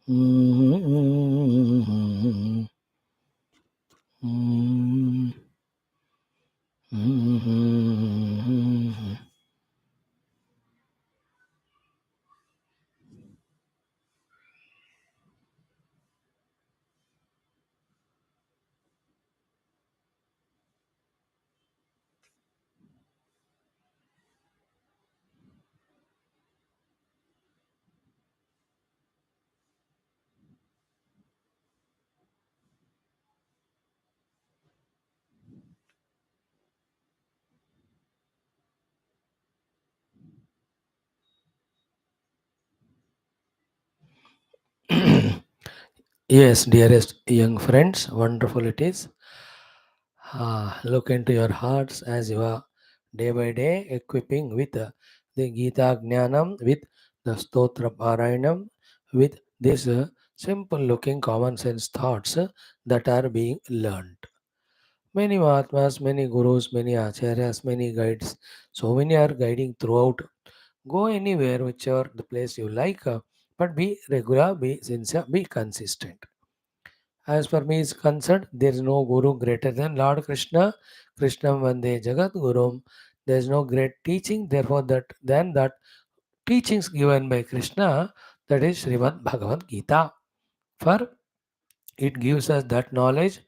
Mm-hmm. Mm-hmm. Mm-hmm. Yes, dearest young friends, wonderful it is. Look into your hearts as you are day by day equipping with the Gita Jnanam, with the Stotra Parayanam, with these simple looking common sense thoughts that are being learned. Many Mahatmas, many Gurus, many Acharyas, many guides, so many are guiding throughout. Go anywhere, whichever the place you like, but be regular, be sincere, be consistent. As for me is concerned, there is no guru greater than Lord Krishna. Krishna Vande Jagat Gurum. There is no great teaching, therefore that teachings given by Krishna, that is Srimad Bhagavad Gita. For it gives us that knowledge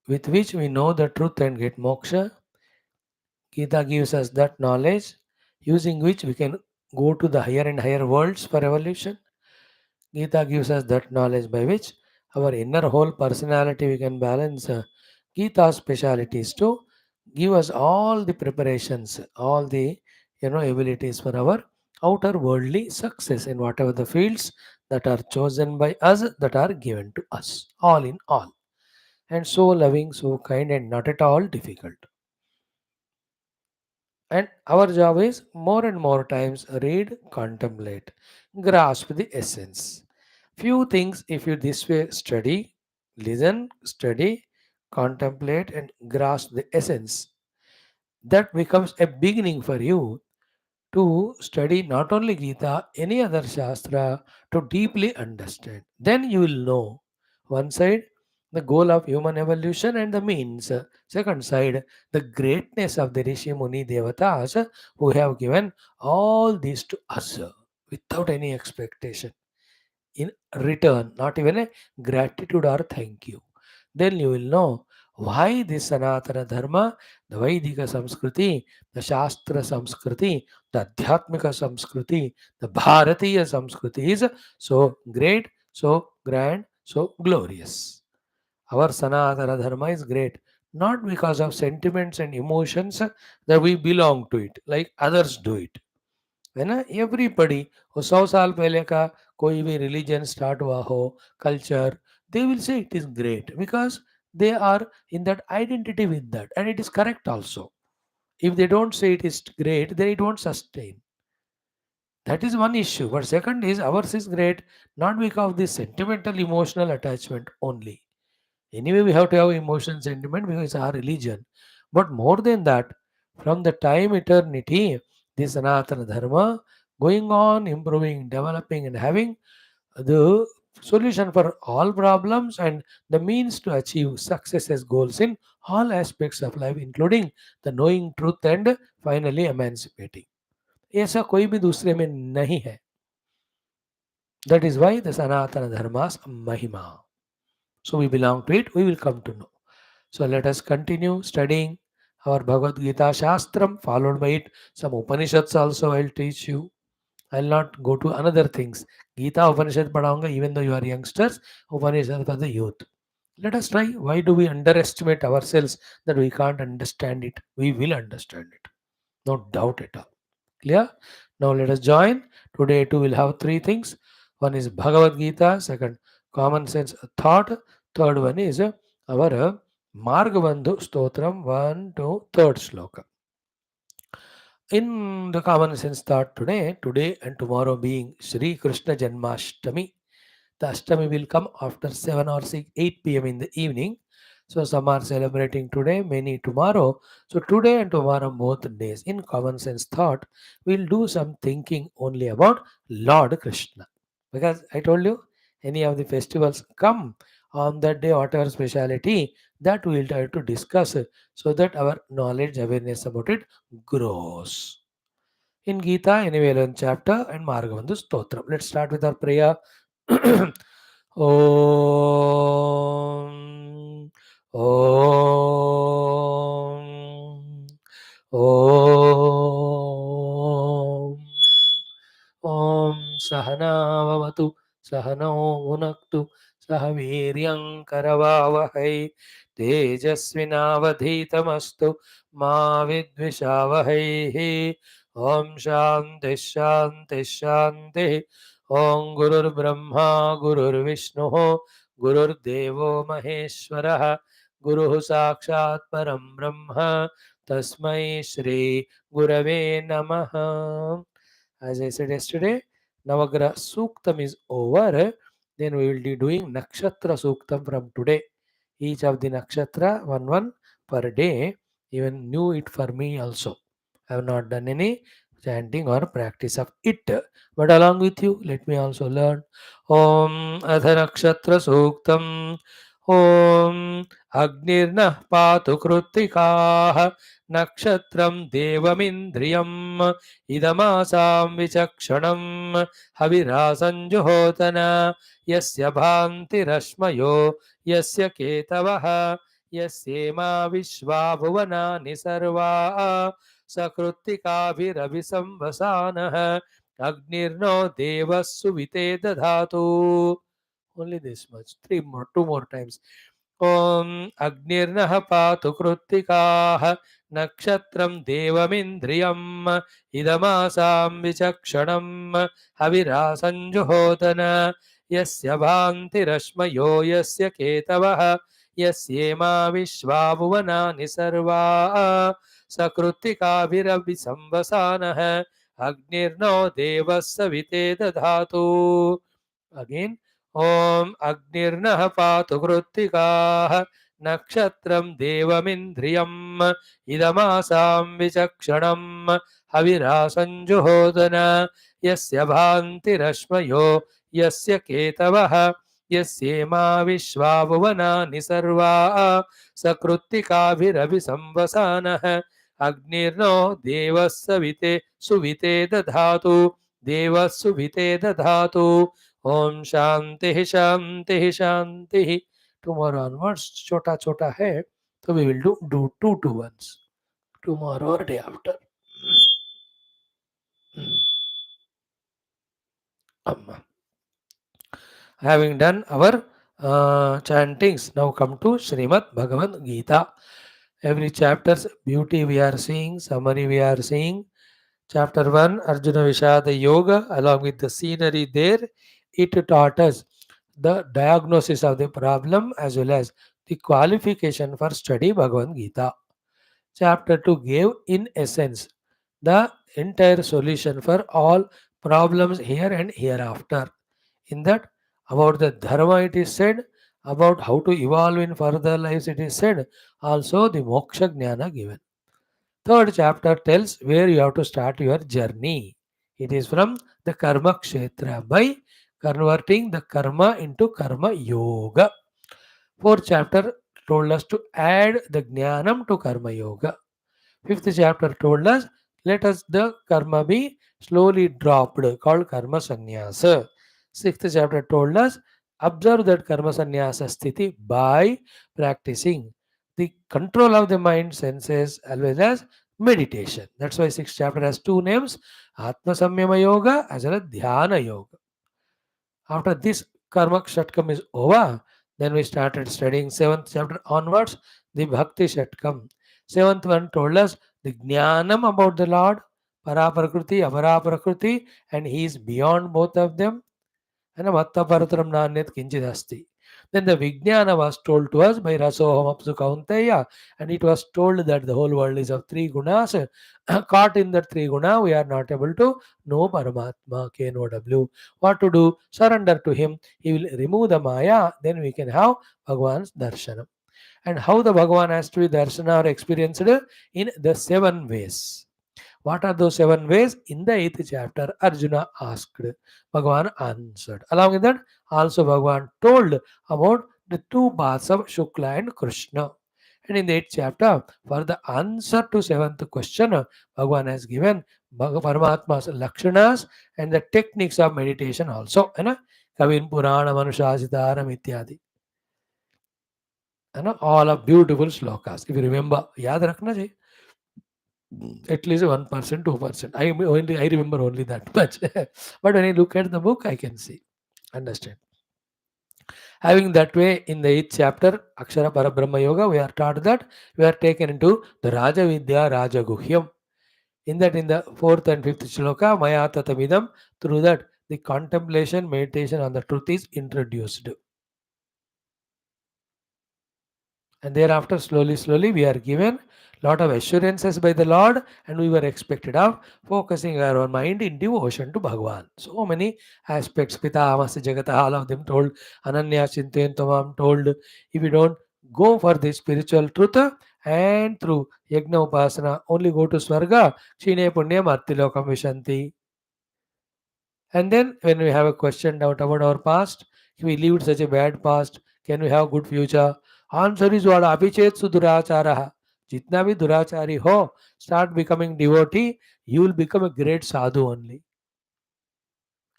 with which we know the truth and get moksha. Gita gives us that knowledge using which we can go to the higher and higher worlds for evolution. Gita gives us that knowledge by which our inner whole personality we can balance. Gita's speciality is to give us all the preparations, all the abilities for our outer worldly success in whatever the fields that are chosen by us, that are given to us. All in all. And so loving, so kind, and not at all difficult. And our job is more and more times read, contemplate, grasp the essence. Few things, if you this way study, listen, study, contemplate, and grasp the essence, that becomes a beginning for you to study not only Gita, any other Shastra to deeply understand. Then you will know one side the goal of human evolution and the means, second side the greatness of the Rishi Muni Devatas who have given all this to us without any expectation in return, not even a gratitude or thank you. Then you will know why this Sanatana Dharma, the Vaidika Samskriti, the Shastra Samskriti, the Adhyatmika Samskriti, the Bharatiya Samskriti is so great, so grand, so glorious. Our Sanatana Dharma is great, not because of sentiments and emotions that we belong to it, like others do it. है ना everybody वो 100 साल पहले का कोई भी religion start हुआ हो culture they will say it is great because they are in that identity with that and it is correct also. If they don't say it is great, then it won't sustain. That is one issue, but second is ours is great not because of this sentimental emotional attachment only. Anyway, we have to have emotion sentiment because it's our religion. But more than that, from the time eternity, this Sanatana Dharma going on, improving, developing, and having the solution for all problems and the means to achieve success as goals in all aspects of life, including the knowing truth and finally emancipating. ऐसा कोई भी दूसरे में नहीं है. That is why the Sanatana Dharma's Mahima. So we belong to it, we will come to know. So let us continue studying our Bhagavad Gita Shastram, followed by it some Upanishads also I'll teach you. I'll not go to another things. Gita Upanishad padhaunga even though you are youngsters, Upanishad for the youth. Let us try. Why do we underestimate ourselves that we can't understand it? We will understand it. No doubt at all. Clear? Now let us join. Today too we'll have three things. One is Bhagavad Gita, second common sense thought, third one is our Marga Bandhu Stotram 1 to 3rd Shloka. In the common sense thought today and tomorrow being Sri Krishna Janmashtami. The Ashtami will come after 7 or 6, 8 p.m. in the evening. So some are celebrating today, many tomorrow. So today and tomorrow, both days, in common sense thought, we'll do some thinking only about Lord Krishna. Because I told you, any of the festivals come on that day, whatever speciality, that we will try to discuss so that our knowledge, awareness about it grows. In Gita, anyway, 11th chapter and Margavandhu Stotram. Let's start with our prayer. Om. Om. Om. Om Sahanavavatu Sahano Unaktu Sahaviryam Karavavahai Tejasvinavadhitamastu Ma Vidvishavahai. Om Shanti Shanti Shanti. Om Gurur Brahma Gurur Vishnu Gurur Devo Maheshwara Guru Sakshat Param Brahma Tasmai Shri Gurave Namaha. As I said yesterday, Navagraha Suktam is over. Then we will be doing Nakshatra Suktam from today. Each of the Nakshatra, one per day. Even new it for me also. I have not done any chanting or practice of it. But along with you, let me also learn. Om Adha Nakshatra Suktam. Om Agnirnah Patu Krutikaha Nakshatram Devamindriyam Idamasaam Vichakshanam Havirasanjuhotana Yasya Bhanti Rashmayo Yasya Ketavaha Yasyema Vishvabhuvanani Sarva Sakrutikabhiravisamvasanah Agnirno Devassu Vite Dadhatu. Only this much. Two more times. Om Agnirnah Patu Krutikaah Nakshatram Devamindriyam Idamasam Vichakshanam Havirasanjuhotana Yasya Bhanti Rashmayo Yasya Ketavaha Yasyema Vishvabhuvanani Sarva Sakrutikabhiravisamvasanah Agnirno Devasavite Dadhatu. Again. Om Agnirnah Patu Krutikaah Nakshatram Devamindriyam Idamasam Vichakshanam Havirasanjuhodana Yasya Bhanti Rashmayo Yasya Ketavaha Yasyema Vishvabhuvanani Sarva Sakrutikabhiravisamvasanah Agnirno Devasavite Suvite Dadhatu Devasuvite Dadhatu. Om Shanti Shanti Shanti. Tomorrow onwards, chota chota hai. So we will do two ones. Tomorrow or day after. Having done our chantings, now come to Srimad Bhagavad Gita. Every chapter's beauty we are seeing, summary we are seeing. Chapter 1, Arjuna Vishada Yoga, along with the scenery there, it taught us the diagnosis of the problem as well as the qualification for study Bhagavad Gita. Chapter 2 gave, in essence, the entire solution for all problems here and hereafter. In that, about the dharma it is said, about how to evolve in further lives it is said, also the moksha jnana given. Third chapter tells where you have to start your journey. It is from the karma kshetra by converting the karma into karma yoga. Fourth chapter told us to add the jnanam to karma yoga. Fifth chapter told us let us the karma be slowly dropped, called karma sannyasa. Sixth chapter told us observe that karma sannyasa sthiti by practicing the control of the mind, senses, as well as meditation. That's why sixth chapter has two names: Atma Samyama Yoga as well as Dhyana Yoga. After this karma shatkam is over, then we started studying seventh chapter onwards, the Bhakti Shatkam. Seventh one told us the jnanam about the Lord, Paraprakriti, Aparaprakriti, and He is beyond both of them. And Matta Parataram Nanyat Kinchidasti. Then the Vijnana was told to us by Rasoham Apsu Kaunteya, and it was told that the whole world is of three gunas. Caught in that three guna, we are not able to know Paramatma, KNOW. What to do? Surrender to Him. He will remove the Maya, then we can have Bhagwan's darshanam. And how the Bhagwan has to be darshana or experienced in the seven ways. What are those 7 ways? In the 8th chapter, Arjuna asked, Bhagavan answered. Along with that, also Bhagavan told about the two paths of Shukla and Krishna. And in the 8th chapter, for the answer to 7th question, Bhagavan has given Paramatma's Lakshanas and the techniques of meditation also. है ना? Kavin Purana Manushasitaram इत्यादि. है ना? All are beautiful shlokas. If you remember, याद रखना चाहिए. At least 1%, 2%. I remember only that much. But when I look at the book, I can see, understand. Having that way, in the 8th chapter, Akshara Parabrahma Yoga, we are taught that we are taken into the Raja Vidya Raja Guhyam. In that, in the 4th and 5th shloka, Maya Tatamidam, through that, the contemplation, meditation on the truth is introduced. And thereafter, slowly, slowly, we are given lot of assurances by the Lord, and we were expected of focusing our mind in devotion to Bhagavan. So many aspects. Pitamasya Jagata, all of them told. Ananya Chintayan Tamam told. If you don't go for the spiritual truth and through Yajna Upasana, only go to Swarga, Kshine Punyam Artilokam Vishanti. And then when we have a question doubt about our past, if we lived such a bad past, can we have good future? Answer is what? Abhichet suduracharaha. Jitna bhi durachari ho, start becoming devotee, you will become a great sadhu only.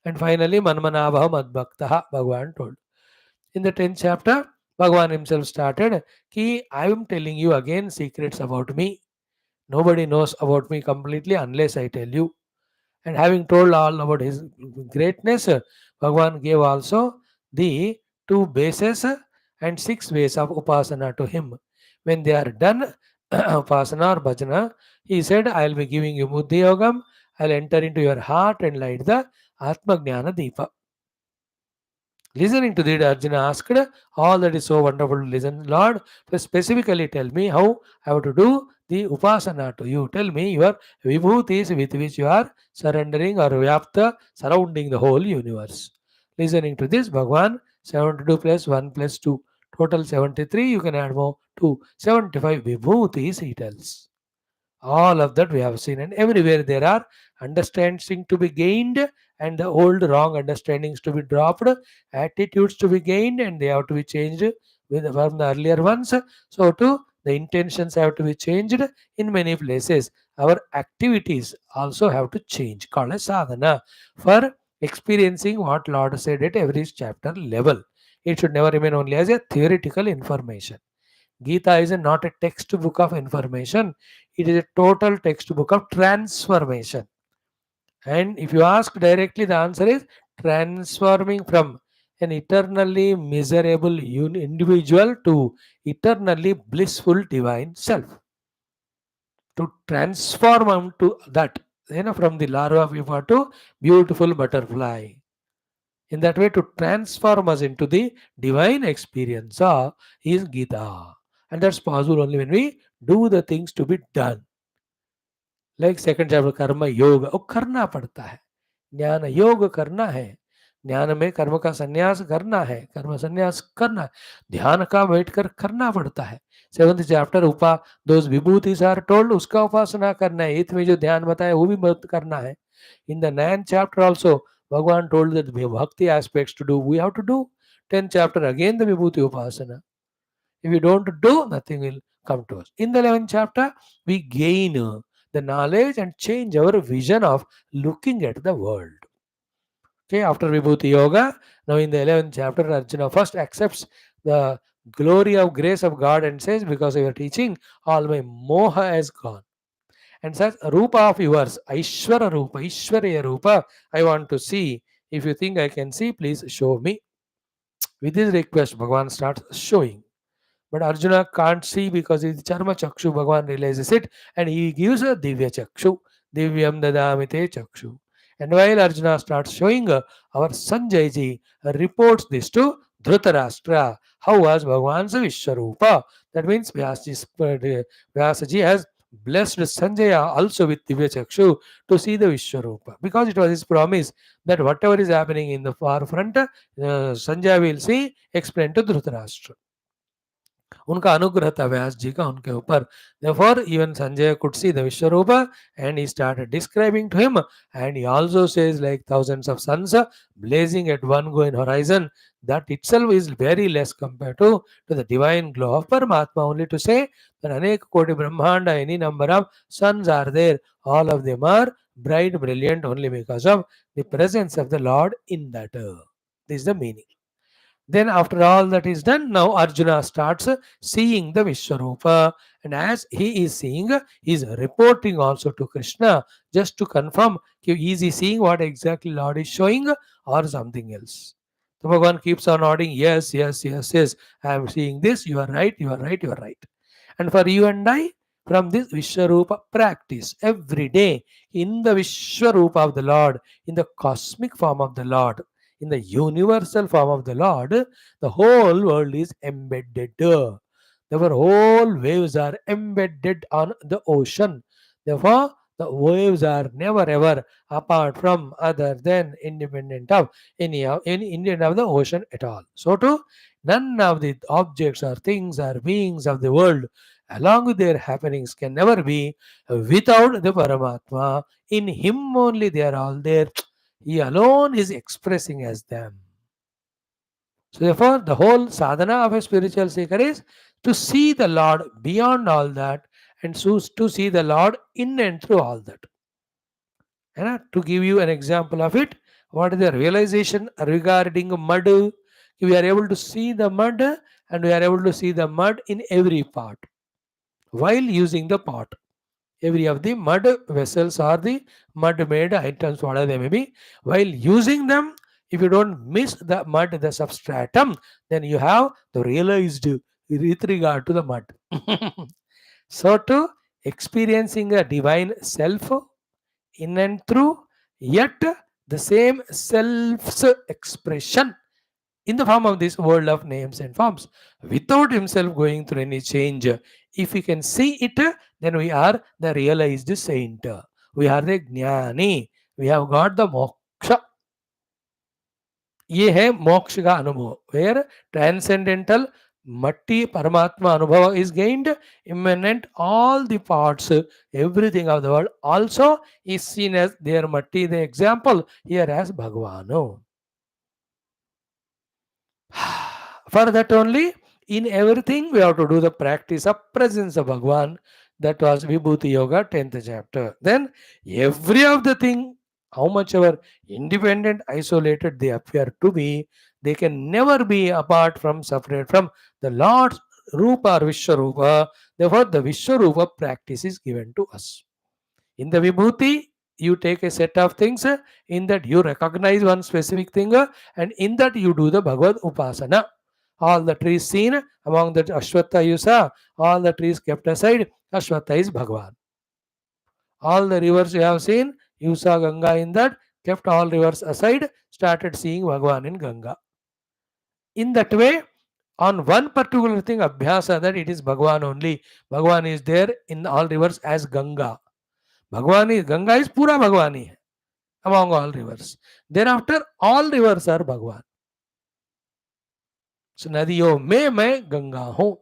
And finally, manmanabha madbhaktaha, Bhagavan told. In the 10th chapter, Bhagavan himself started, Ki, I am telling you again secrets about me. Nobody knows about me completely unless I tell you. And having told all about his greatness, Bhagavan gave also the 2 bases and 6 ways of upasana to him. When they are done, upasana or bhajana, he said, I will be giving you buddhi yogam, I will enter into your heart and light the Atma Jnana Deepa. Listening to that, Arjuna asked, all that is so wonderful to listen, Lord, please specifically tell me how I have to do the upasana to you. Tell me your vibhutis with which you are surrendering or vyapta, surrounding the whole universe. Listening to this, Bhagwan, 72 plus 1 plus 2, total 73, you can add more to 75 vibhutis, he tells. All of that we have seen, and everywhere there are understanding to be gained and the old wrong understandings to be dropped, attitudes to be gained, and they have to be changed from the earlier ones. So, too, the intentions have to be changed in many places. Our activities also have to change, called as sadhana, for experiencing what Lord said at every chapter level. It should never remain only as a theoretical information. Gita is not a textbook of information, it is a total textbook of transformation. And if you ask directly, the answer is transforming from an eternally miserable individual to eternally blissful divine self. To transform to that, from the larva pupa to beautiful butterfly. In that way, to transform us into the divine experience is Gita. And that's possible only when we do the things to be done. Like second chapter, कर्म योग, वो करना पड़ता है. ज्ञान योग करना है. ज्ञान में कर्म का संन्यास करना है, कर्म संन्यास करना है, ध्यान का बैठकर करना पड़ता है. 7th chapter उपा दोज विभूतिस आर टोल्ड, उसका उपासना करना है. 8th में जो ध्यान बताया वो भी मत करना है. In the 9th chapter also, Bhagavan told that bhakti aspects to do, we have to do. 10th chapter again the vibhuti upasana. If we don't do, nothing will come to us. In the 11th chapter, we gain the knowledge and change our vision of looking at the world. Okay, after Vibhuti Yoga, now in the 11th chapter, Arjuna first accepts the glory of grace of God and says, because of your teaching, all my moha has gone. And says, Rupa of yours, Aishwara Rupa, Ishwarya Rupa, I want to see. If you think I can see, please show me. With this request, Bhagavan starts showing. But Arjuna can't see because it's Charma Chakshu. Bhagavan realizes it and he gives a Divya Chakshu. Divyam Dadamite Chakshu. And while Arjuna starts showing, our Sanjay ji reports this to Dhritarashtra. How was Bhagavan's Vishwarupa? That means Vyasaji has blessed Sanjaya also with Divya Chakshu to see the Vishwarupa. Because it was his promise that whatever is happening in the far front, Sanjaya will see, explain to Dhritarashtra. उनका अनुग्रह था व्यास जी का उनके ऊपर. Therefore, even Sanjay could see the Vishwarupa and he started describing to him. And he also says, like thousands of suns blazing at one go in horizon, that itself is very less compared to the divine glow of Paramatma. Only to say that Anek Koti Brahmanda, any number of suns are there, all of them are bright, brilliant only because of the presence of the Lord in that. This is the meaning. Then, after all that is done, now Arjuna starts seeing the Vishwarupa, and as he is seeing, he is reporting also to Krishna just to confirm is he seeing what exactly Lord is showing or something else. So Bhagavan keeps on nodding, yes, yes, yes, yes, I am seeing this, you are right, you are right, you are right. And for you and I, from this Vishwarupa practice every day in the Vishwarupa of the Lord, in the cosmic form of the Lord, in the universal form of the Lord, the whole world is embedded. Therefore, whole waves are embedded on the ocean. Therefore, the waves are never ever apart from other than independent of any Indian of the ocean at all. So too, none of the objects or things or beings of the world along with their happenings can never be without the Paramatma. In him only they are all there. He alone is expressing as them. So therefore, the whole sadhana of a spiritual seeker is to see the Lord beyond all that and choose to see the Lord in and through all that. And to give you an example of it, what is the realization regarding mud? We are able to see the mud and we are able to see the mud in every part while using the pot. Every of the mud vessels or the mud made items, whatever they may be, while using them, if you don't miss the mud, the substratum, then you have the realized with regard to the mud. So, to experiencing a divine self in and through, yet the same self's expression in the form of this world of names and forms without himself going through any change. If we can see it, then we are the realized saint. We are the jnani. We have got the moksha. ये है मोक्ष का अनुभव where transcendental matti paramatma anubhava is gained immanent all the parts everything of the world also is seen as their matti, the example here as bhagavano. For that only, in everything we have to do the practice of presence of Bhagwan. That was Vibhuti Yoga 10th chapter. Then every of the thing, how much ever independent, isolated they appear to be, they can never be apart from, separate from the Lord's Rupa or Vishwarupa. Therefore, the Vishwarupa practice is given to us. In the Vibhuti, you take a set of things, in that you recognize one specific thing, and in that you do the Bhagavad Upasana. All the trees seen, among the Ashwatha you saw, all the trees kept aside, Ashwatha is Bhagavan. All the rivers you have seen, you saw Ganga in that, kept all rivers aside, started seeing Bhagavan in Ganga. In that way, on one particular thing, Abhyasa, that it is Bhagavan only. Bhagavan is there in all rivers as Ganga. Bhagwan Ganga is pura Bhagwani among all rivers. Thereafter, all rivers are Bhagwan. So नदियों में मैं गंगा हूं.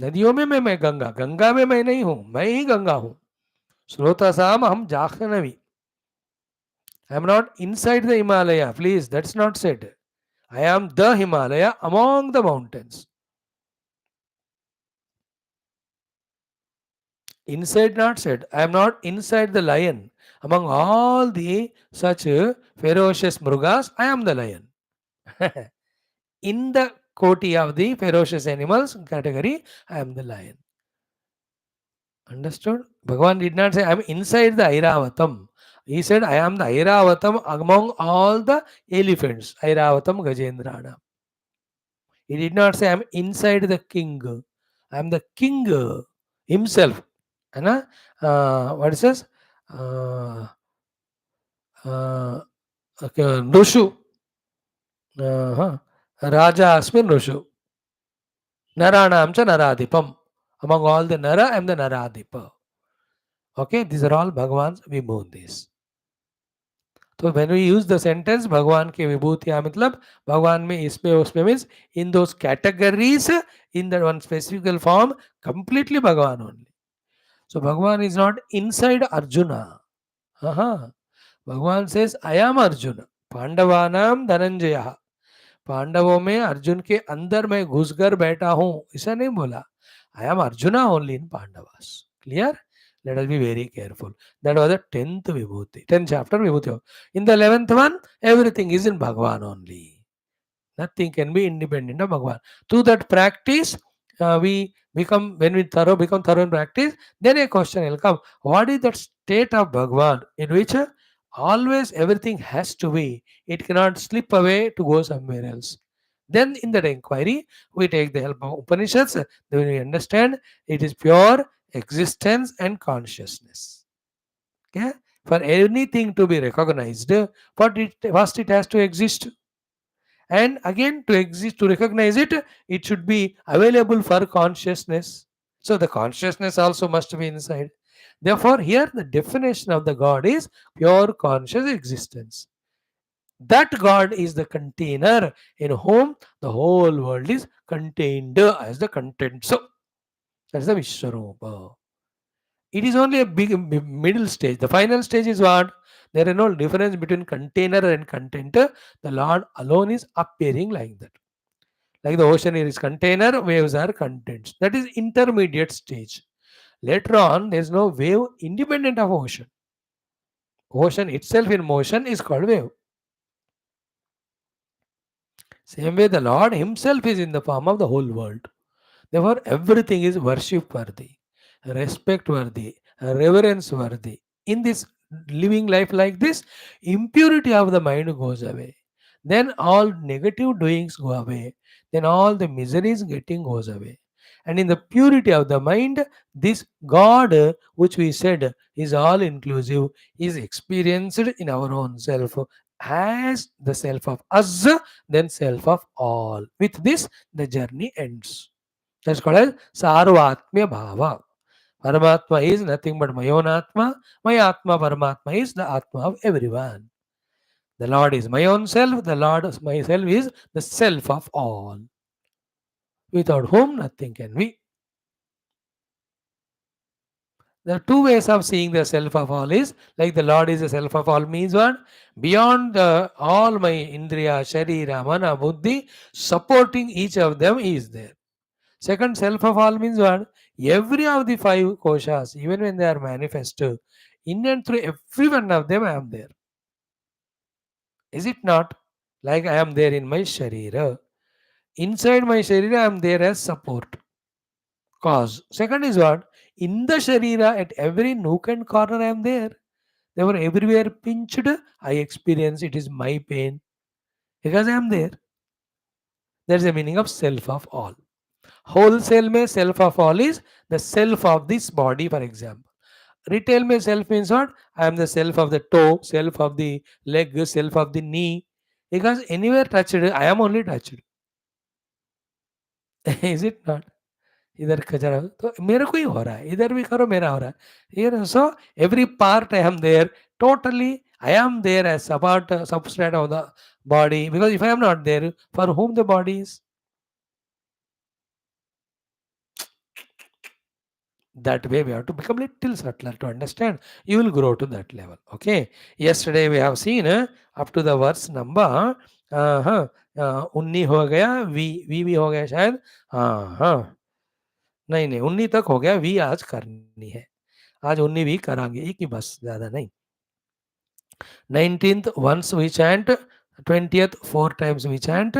नदियों में मैं गंगा, गंगा में मैं नहीं हूं, मैं ही गंगा हूं. स्रोतसाम हम Jahnavi. I am not inside the Himalaya. Please, that's not said. I am the Himalaya among the mountains. Inside not said. I am not inside the lion. Among all the such ferocious mrugas, I am the lion. In the koti of the ferocious animals category, I am the lion. Understood? Bhagavan did not say, I am inside the Airavatam. He said, I am the Airavatam among all the elephants. Airavatam Gajendrana. He did not say, I am inside the king. I am the king himself. And what it says? Nushu. Raja Asmin Nushu. Naranam cha Naradipam. Among all the Nara, I am the Naradipa. Okay, these are all Bhagavan's vibhutis. तो when we use the sentence भगवान की विभूतियाँ मतलब भगवान में इसमें उसमें means in those categories in that one specific form completely भगवान only. So Bhagavan is not inside Arjuna. भगवान says I am Arjuna. पांडवानाम Dhananjay. पांडवों में अर्जुन के अंदर मैं घुसकर बैठा हूं ऐसा नहीं बोला. I am Arjuna only in Pandavas. Clear? Let us be very careful. That was the 10th Vibhuti, 10th chapter Vibhuti. In the 11th one, everything is in Bhagavan only. Nothing can be independent of Bhagavan. Through that practice, we become, when we become thorough in practice, then a question will come. What is that state of Bhagavan in which always everything has to be? It cannot slip away to go somewhere else. Then in that inquiry, we take the help of Upanishads. Then we understand it is pure existence and consciousness. Okay? For anything to be recognized, first it has to exist. And again, to exist, to recognize it, it should be available for consciousness. So the consciousness also must be inside. Therefore, here the definition of the God is pure conscious existence. That God is the container in whom the whole world is contained as the content. So that's the Viswarupa. It is only a middle stage. The final stage is what? There is no difference between container and content. The Lord alone is appearing like that. Like the ocean is container, waves are contents. That is intermediate stage. Later on, there is no wave independent of ocean. Ocean itself in motion is called wave. Same way, the Lord Himself is in the form of the whole world. Therefore, everything is worship worthy, respect worthy, reverence worthy. In this living life like this, impurity of the mind goes away. Then all negative doings go away. Then all the miseries getting goes away. And in the purity of the mind, this God, which we said is all inclusive, is experienced in our own self as the self of us, then self of all. With this, the journey ends. That's called as Sarvatmya Bhava. Paramatma is nothing but my own Atma. My Atma, Paramatma is the Atma of everyone. The Lord is my own self. The Lord is myself is the self of all. Without whom nothing can be. There are two ways of seeing the self of all is like the Lord is the self of all means what? Beyond all my Indriya, Sharira, Mana, Buddhi, supporting each of them is there. Second, self of all means what? Every of the five koshas, even when they are manifest, in and through every one of them, I am there. Is it not? Like I am there in my sharira. Inside my sharira, I am there as support. Cause. Second is what? In the sharira, at every nook and corner, I am there. They were everywhere pinched. I experience it is my pain because I am there. That's the meaning of self of all. Wholesale में self of all is the self of this body, for example. Retail में self means what? I am the self of the toe, self of the leg, self of the knee. Because anywhere touched, I am only touched. Is it not? इधर खजरा तो मेरे को ही हो रहा है, इधर भी करो मेरा हो रहा है. Here so every part I am there. Totally I am there as a part, substrate of the body. Because if I am not there, for whom the body is? That way we have to become little subtler to understand. You will grow to that level. Okay. Yesterday we have seen up to the verse number 19 हो गया, we भी हो गया शायद. हाँ नहीं 19 तक हो गया. वी आज करनी है. आज 19 भी करांगे, एक ही बस, ज्यादा नहीं. 19th once we chant, 20th 4 times we chant.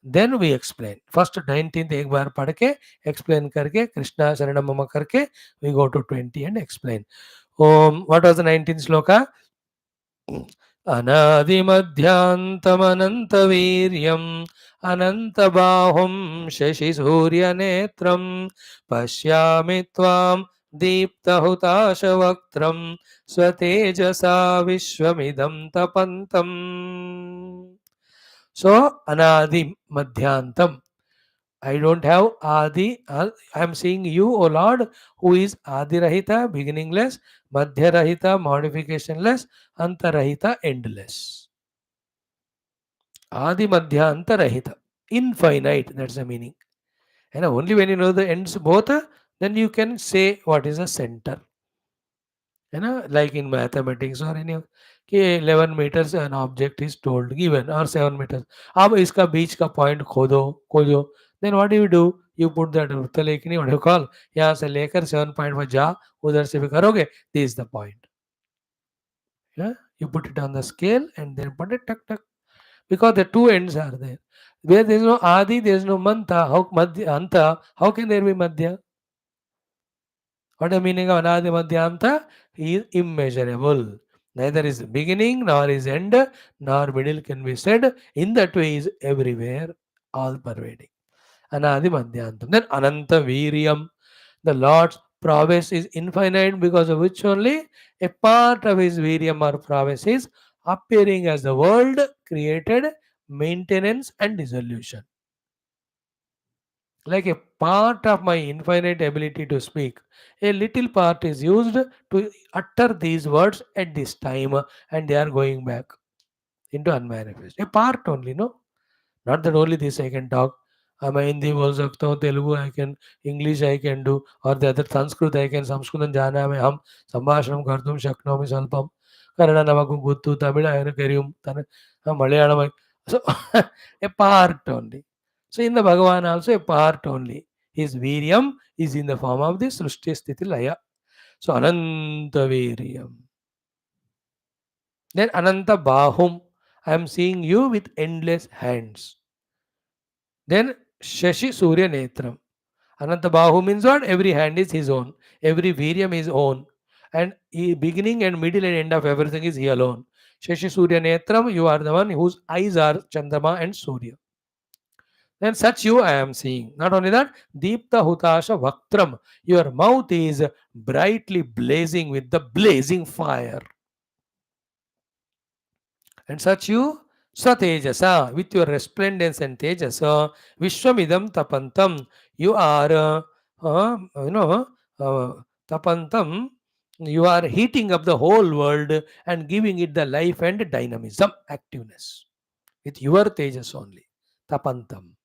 Then we explain. First 19th एक बार पढ़ के एक्सप्लेन करके कृष्णा शरणम मम करके we go to 20 and explain. Om what was the 19th shloka? अनादिमध्यान्तमनन्तवीर्यम् अनन्तबाहुं शशिसूर्यनेत्रं पश्यामि त्वां दीप्तहुताशवक्त्रं स्वतेजसा विश्वमिदं तपन्तम्. So, Anadi Madhyantam. I don't have Adi. I am seeing you, O Lord, who is Adi Rahita, beginningless, Madhya Rahita, modificationless, Anta Rahita, endless. Adi Madhya Anta Rahita. Infinite, that's the meaning. And only when you know the ends both, then you can say what is the center. Like in mathematics or any कि 11 meters an object is told given or 7 meters. अब इसका बीच का point खोजो then what do? You put that वृत्तलेखनी what you call यहाँ से लेकर 7.5 जा उधर से भी करोगे. This is the point. Yeah? You put it on the scale and then put it tuck tuck because the two ends are there. Where there is no adi, there is no manta. How madhya anta? How can there be madhya? What the meaning of anadi madhyanta? He is immeasurable. Neither is beginning nor is end nor middle can be said. In that way, he is everywhere, all pervading. Anadi madhyantam. Then ananta viryam. The Lord's prowess is infinite because of which only a part of his viryam or prowess is appearing as the world created, maintenance and dissolution. Like a part of my infinite ability to speak, a little part is used to utter these words at this time and they are going back into unmanifest. A part only, no? Not that only this I can talk. मैं हिंदी बोल सकता हूँ, Telugu I can, English I can do, or the other Sanskrit I can, संस्कृतं जानामि अहं, सम्भाषणं कर्तुं शक्नोमि स्वल्पं, Kannada नमकु गुर्तु, Tamil I करियुं, Malayalam. So a part only. So in the Bhagavan also a part only. His Viryam is in the form of the Srushti Sthiti Laya. So Ananta Viryam. Then Ananta Bahum. I am seeing you with endless hands. Then Shashi Surya Netram. Ananta Bahu means what? Every hand is his own. Every Viryam is own. And beginning and middle and end of everything is he alone. Shashi Surya Netram, you are the one whose eyes are Chandrama and Surya. Then such you I am seeing. Not only that, Deepta Hutasha Vaktram. Your mouth is brightly blazing with the blazing fire. And such you Satejasa, with your resplendence and Tejasa, Vishwamidam Tapantam. You are, Tapantam. You are heating up the whole world and giving it the life and dynamism, activeness. With your Tejas only. Tapantam.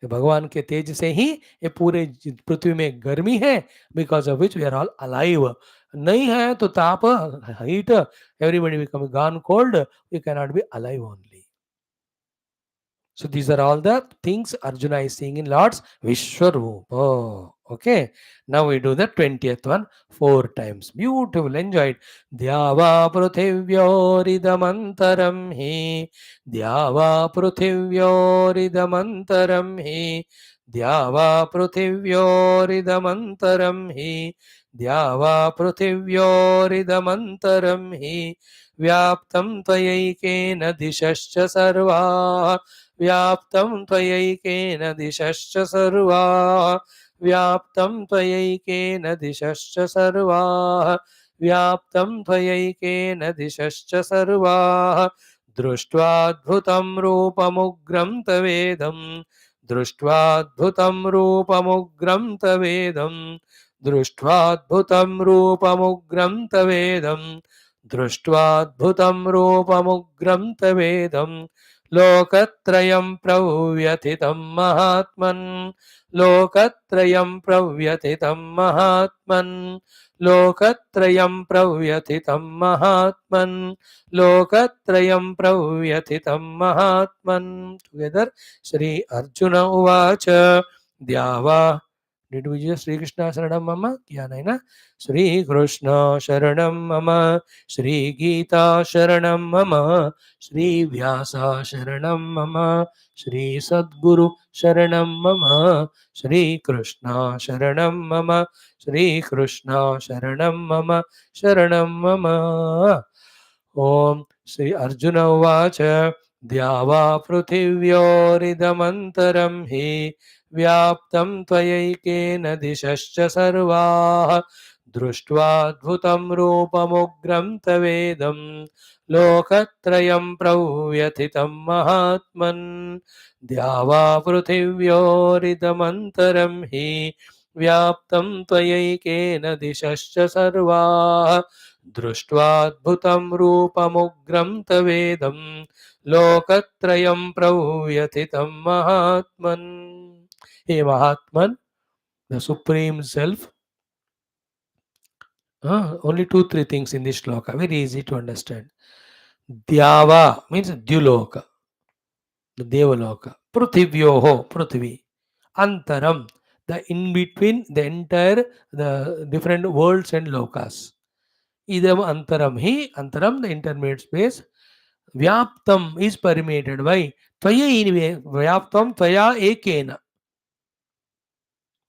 भगवान के तेज से ही ये पूरे पृथ्वी में गर्मी है because of which we are all alive नहीं है तो ताप heat everybody become gone cold we can not be alive only so these are all the things Arjuna is seeing in Lord's Vishwarupa. Okay, now we do the 20th one 4 times. Beautiful, enjoy it. Dhyava prithivyoridhamantaram hi. Dhyava prithivyoridhamantaram hi. Dhyava prithivyoridhamantaram hi. Dhyava prithivyoridhamantaram hi. Vyaptam tvayekena dishascha sarva. व्याप्तं त्वयैकेन दिशश्च सर्वाः व्याप्तं त्वयैकेन दिशश्च सर्वाः व्याप्तं त्वयैकेन दिशश्च सर्वाः दृष्ट्वाद्भुतं रूपमुग्रं तवेदं दृष्ट्वाद्भुतं रूपमुग्रं तवेदं दृष्ट्वाद्भुतं रूपमुग्रं तवेदं दृष्ट्वाद्भुतं रूपमुग्रं तवेदं लोकत्रयं प्रव्यथितं महात्मन् लोकत्रयं प्रव्यथितं महात्मन् लोकत्रयं प्रव्यथितं महात्मन् लोकत्रयं प्रव्यथितं महात्मन् together Shri Arjun उवाच द्यावा Did we just Sri Krishna Sharanam Mama? Kiya nahi na? Sri Krishna Sharanam Mama, Sri Geetha Sharanam Mama, Sri Vyasa Sharanam Mama, Sri Sadguru Sharanam Mama, Sri Krishna Sharanam Mama, Sri Krishna Sharanam Mama, Sharanam Mama. Om Sri Arjuna Vacha Dhyava Prithivyoridhamantaram hi व्याप्तं त्वयैकेन दिशश्च सर्वाः दृष्ट्वाद्भुतं रूपमुग्रं तवेदं लोकत्रयं प्रव्यथितं महात्मन् द्यावा पृथिव्योरिदमन्तरं हि व्याप्तं त्वयैकेन दिशश्च सर्वाः दृष्ट्वाद्भुतं रूपमुग्रं तवेदं लोकत्रयं प्रव्यथितं महात्मन्. Hey Mahatman, the Supreme Self. Only two, three things in this shloka. Very easy to understand. Dyava means Dyuloka, the Devaloka. Prithivyoho, Prithvi. Antaram, the in between, the entire, the different worlds and lokas. Idam Antaram, he, Antaram, the intermediate space. Vyaptam is permeated by Tvaya anyway. Vyaptam Tvaya ekena.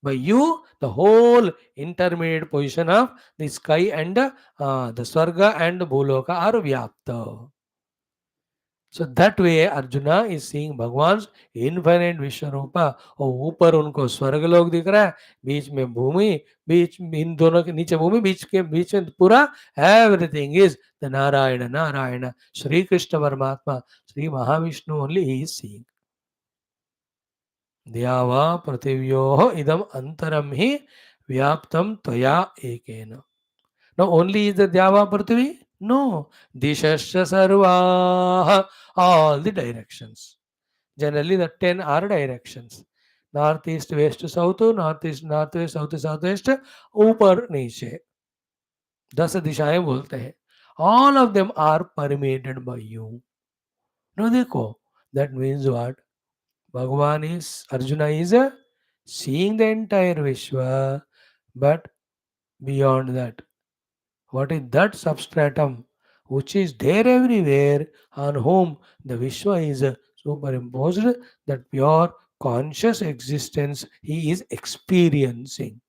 By you, the whole intermediate position of the sky and the Swarga and Bhuloka are Vyapta. So that way Arjuna is seeing Bhagwan's infinite Vishwarupa. और ऊपर उनको स्वर्ग लोक दिख रहा है, बीच में भूमि, बीच में इन दोनों के नीचे भूमि, बीच के बीच में पूरा everything is the Narayana, Narayana, Shri Krishna Paramatma, Shri Mahavishnu only he is seeing. द्यावा पृथिव्योः इदम अंतरम ही व्याप्तम त्वया एकेन. Now only is the Dyava Prithvi? No. Dishasya Sarvaha, all the directions. Generally the 10 are directions. Northeast, west, south, northeast, northwest, south, southwest, ऊपर नीचे. 10 दिशाएं बोलते हैं. All of them are permeated by you. Now देखो, that means what? Bhagavan is, Arjuna is seeing the entire Vishwa, but beyond that, what is that substratum which is there everywhere on whom the Vishwa is superimposed, that pure conscious existence he is experiencing.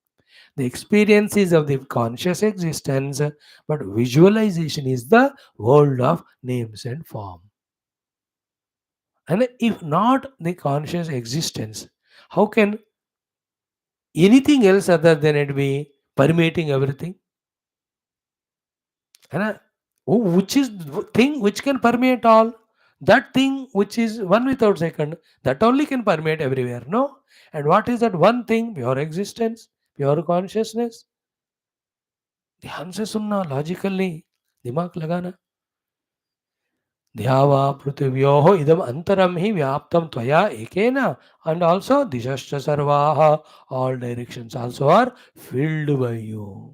The experience is of the conscious existence, but visualization is the world of names and form. And if not the conscious existence, how can anything else other than it be permeating everything? And which is thing which can permeate all? That thing which is one without second, that only can permeate everywhere, no? And what is that one thing? Pure existence, pure consciousness. ध्यान से सुनना logically दिमाग लगाना. ध्यावा पृथिव्योः idam antaram hi vyaptam tvaya ekena, and also dishascha sarvaha, all directions also are filled by you.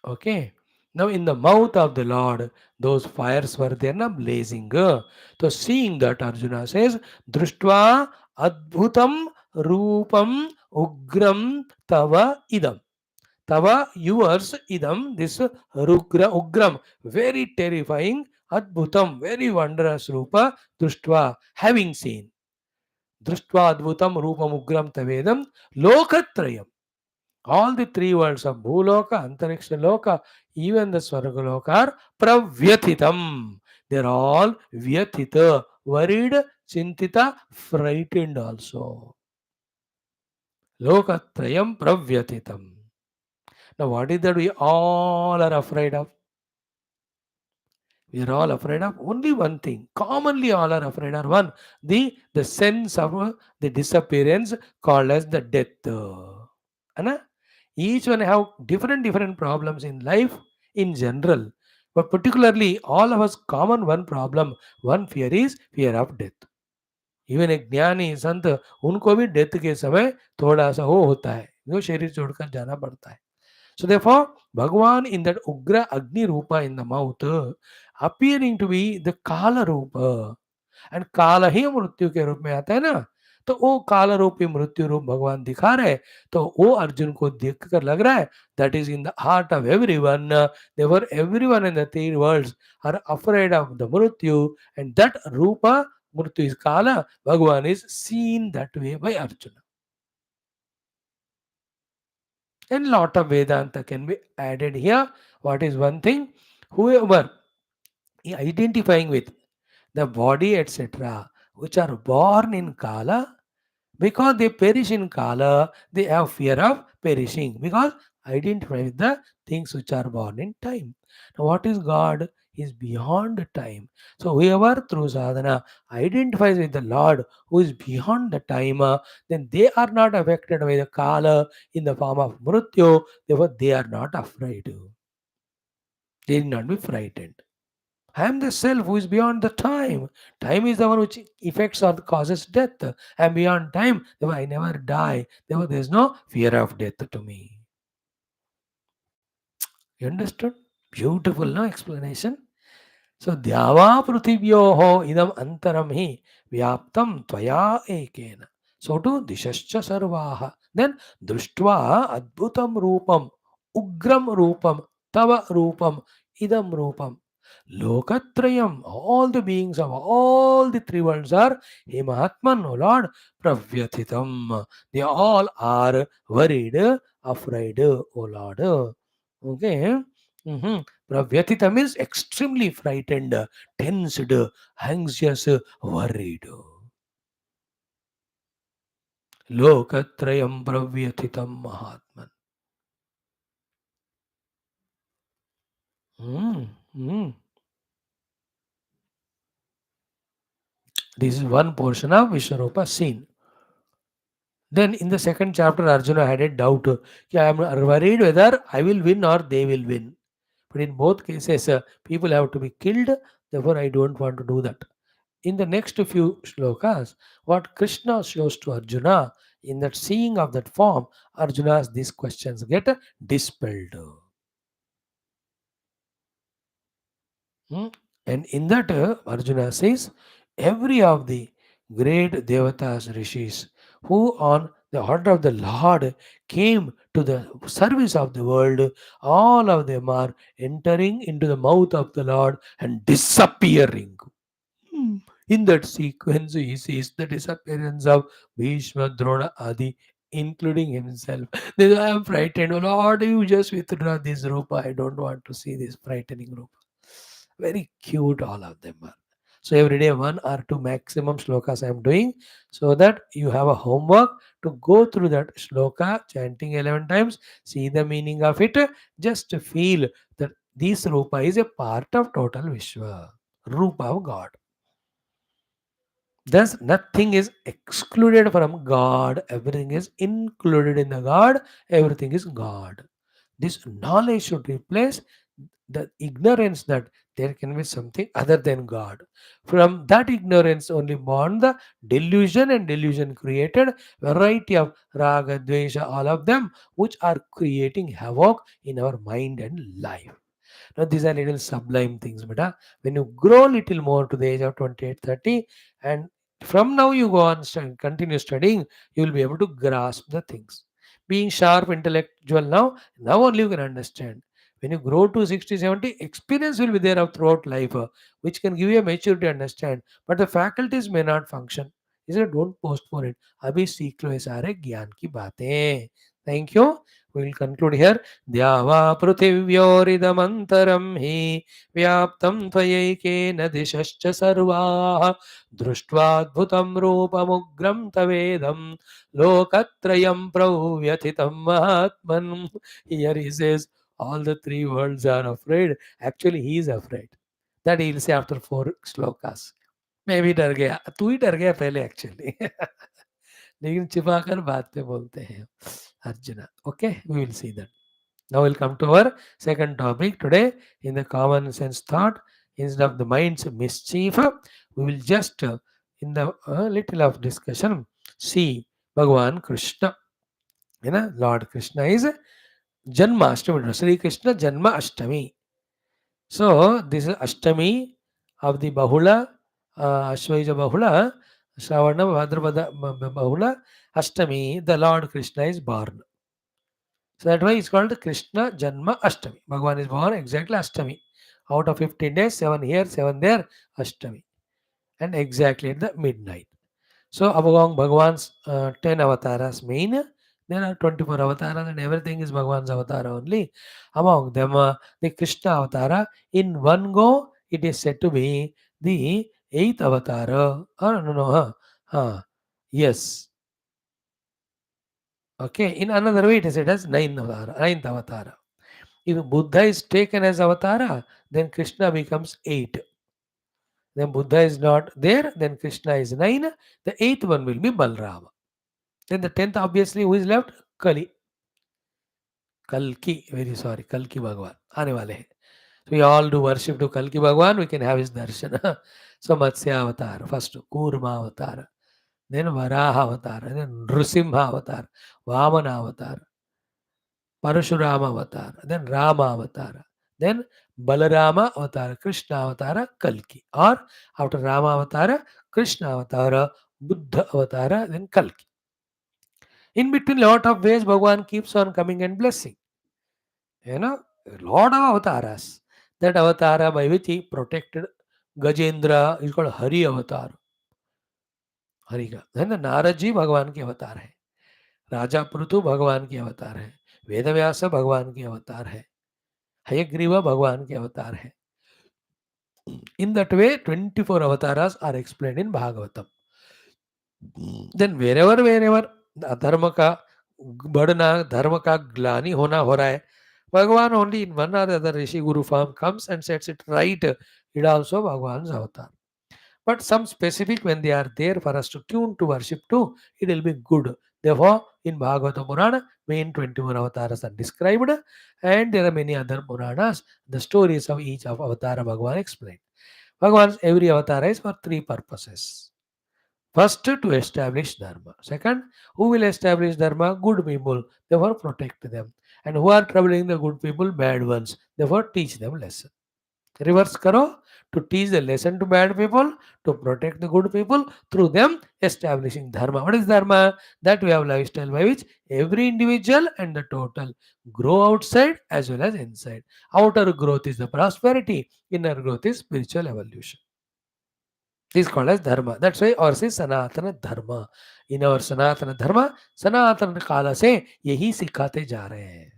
Okay. Now in the mouth of the Lord, those fires were there na blazing. So seeing that, Arjuna says, Drishtva adbhutam rupam ugram tava idam. Tava yours idam, this ugram, very terrifying, adbhutam, very wondrous rupa, Drishtva, having seen. Drishtva adbhutam rupam ugram tavedam lokatrayam. All the three worlds of Bhuloka, Antariksha Loka, even the Swargaloka are pravyathitam. They are all vyathita, worried, chintita, frightened also. Lokatrayam pravyathitam. Now what is that we all are afraid of? We are all afraid of only one thing. Commonly all are afraid of one. The sense of the disappearance called as the death. Anna? Each one have different problems in life in general, but particularly all of us common one problem, one fear is fear of death. Even एक ज्ञानी संत उनको भी death के समय थोड़ा सा वो होता है, वो शरीर छोड़कर जाना पड़ता है. So therefore, Bhagavan in that Ugra Agni Rupa in the mouth, appearing to be the Kala Rupa, and काल ही मृत्यु के रूप में आता है ना, तो वो काल रूपी मृत्यु रूप भगवान दिखा रहे, तो वो अर्जुन को देख कर लग रहा है that is in the heart of everyone. Therefore everyone in the three worlds are afraid of the मृत्यु, एंड दैट रूपा मृत्यु इज काल, भगवान is seen that way by Arjuna. And lot of Vedanta can be added here. What is one thing? Whoever identifying with the body, etc., which are born in Kala, Because they perish in Kala, they have fear of perishing. Because identify with the things which are born in time. Now, what is God? Is beyond time. So, whoever through sadhana identifies with the Lord who is beyond the time, then they are not affected by the Kala in the form of Mrityu. Therefore, they are not afraid. They need not be frightened. I am the self who is beyond the time. Time is the one which affects or causes death. I am beyond time. Therefore, I never die. Therefore, there is no fear of death to me. You understood? Beautiful, no explanation? So, Dhyava Prithivyoho idam antaram hi vyaptam tvaya ekena. So, to dishascha sarvaha. Then, društva adbhutam rupam, ugram rupam, tava rupam, idam rupam. Lokatrayam, all the beings of all the three worlds are He Mahatman, O Lord, Pravyathitam. They all are worried, afraid, O Lord. Okay. Pravyatita means extremely frightened, tensed, anxious, worried. Lokatrayam pravyathitam Mahatman. Mm, mm. This is one portion of Viswarupa scene. Then in the second chapter, Arjuna had a doubt. I am worried whether I will win or they will win. But in both cases, people have to be killed. Therefore, I don't want to do that. In the next few shlokas, what Krishna shows to Arjuna, in that seeing of that form, Arjuna's these questions get dispelled. Hmm? And in that, Arjuna says, every of the great devatas, rishis, who on the order of the Lord came to the service of the world, all of them are entering into the mouth of the Lord and disappearing. Hmm. In that sequence, he sees the disappearance of Bhishma, Drona, Adi, including himself. Then I am frightened. Oh Lord, you just withdraw this rupa. I don't want to see this frightening rupa. Very cute, all of them are. So every day, one or two maximum shlokas I am doing, so that you have a homework to go through that shloka, chanting 11 times, see the meaning of it, just to feel that this rupa is a part of total Vishwa, rupa of God. Thus, nothing is excluded from God, everything is included in the God, everything is God. This knowledge should replace the ignorance that there can be something other than God. From that ignorance only born the delusion, and delusion created variety of raga, dvesha, all of them, which are creating havoc in our mind and life. Now, these are little sublime things, but when you grow little more to the age of 28, 30, and from now you go on continue studying, you will be able to grasp the things. Being sharp intellectual now only you can understand. When you grow to 60, 70, experience will be there of throughout life, which can give you a maturity to understand. But the faculties may not function. Isn't don't postpone it. अभी सीख लो ये सारे ज्ञान की बातें. Thank you. We will conclude here. द्यावा पृथिव्योरिदमन्तरं हि व्याप्तं त्वयैकेन दिशश्च सर्वाः दृष्ट्वाद्भुतं रूपमुग्रं तवेदं लोकत्रयं प्रव्यथितं महात्मन्. Here he says all the three worlds are afraid. Actually, he is afraid. That he will say after 4 shlokas. मैं भी डर गया, तू ही डर गया पहले एक्चुअली. लेकिन छिपाकर बाद में बोलते हैं arjuna. Okay, we will see that. Now we'll come to our second topic today. In the common sense thought, instead of the mind's mischief, we will just, in the little of discussion, see Bhagavan Krishna. You know, Lord Krishna is Janmashtami. Sri Krishna Janma Ashtami. So this is Ashtami of the Bahula, Ashvaja Bahula, Shravana Bhadrapada Bahula, Ashtami. The Lord Krishna is born. So that why it's called Krishna Janma Ashtami. Bhagavan is born exactly Ashtami. Out of 15 days, 7 here, 7 there, Ashtami. And exactly at the midnight. So among Bhagavan's 10 avatars main, there are 24 avatars and everything is Bhagavan's avatar only. Among them, the Krishna avatara, in one go, it is said to be the 8th avatar. No, no, yes. Okay, in another way it is said as ninth avatara. If Buddha is taken as avatara, then Krishna becomes 8. Then Buddha is not there, then Krishna is 9. The eighth one will be Balrama. Then the 10th, obviously, who is left? Kali. Kalki, very sorry, Kalki Bhagwan. आने वाले हैं. So we all do worship to Kalki Bhagwan, we can have his darshan. So Matsya avatar, first Kurma avatar, then Varaha avatar, then Nrsimha avatar, Vamana avatar, Parashurama avatar, then Rama avatar, then Balarama avatar, Krishna avatar, Kalki. Or after Rama avatar, Krishna avatar, Buddha avatar, then Kalki. In between, lot of ways Bhagwan keeps on coming and blessing. You know, a lot of avatars. That avatara by which he protected Gajendra is called Hari avatar. Hari का है ना, नारद जी भगवान के अवतार है, राजा पृथु भगवान के अवतार है, वेदव्यास भगवान के अवतार है, हयग्रीव भगवान के अवतार है. In that way 24 avatars are explained in Bhagavatam. Then wherever अधर्म का बढ़ना, धर्म का ग्लानि होना हो रहा है, भगवान only in one or the other Rishi Guru form comes and sets it right. It also Bhagwan's avatar. But some specific, when they are there for us to tune to worship to, it will be good. Therefore, in Bhagavata Purana, main 21 avatars are described, and there are many other Puranas. The stories of each of avatara Bhagavan explained. Bhagavan's every avatar is for 3 purposes. First, to establish Dharma. Second, who will establish Dharma? Good people. Therefore, protect them. And who are troubling the good people? Bad ones. Therefore, teach them lesson. Reverse karo, to teach the lesson to bad people, to protect the good people, through them establishing Dharma. What is Dharma? That we have lifestyle by which every individual and the total grow outside as well as inside. Outer growth is the prosperity, inner growth is spiritual evolution. This is called as Dharma. That's why ours is Sanatana Dharma. In our Sanatana Dharma, Sanatana Kala से यही सिखाते जा रहे हैं.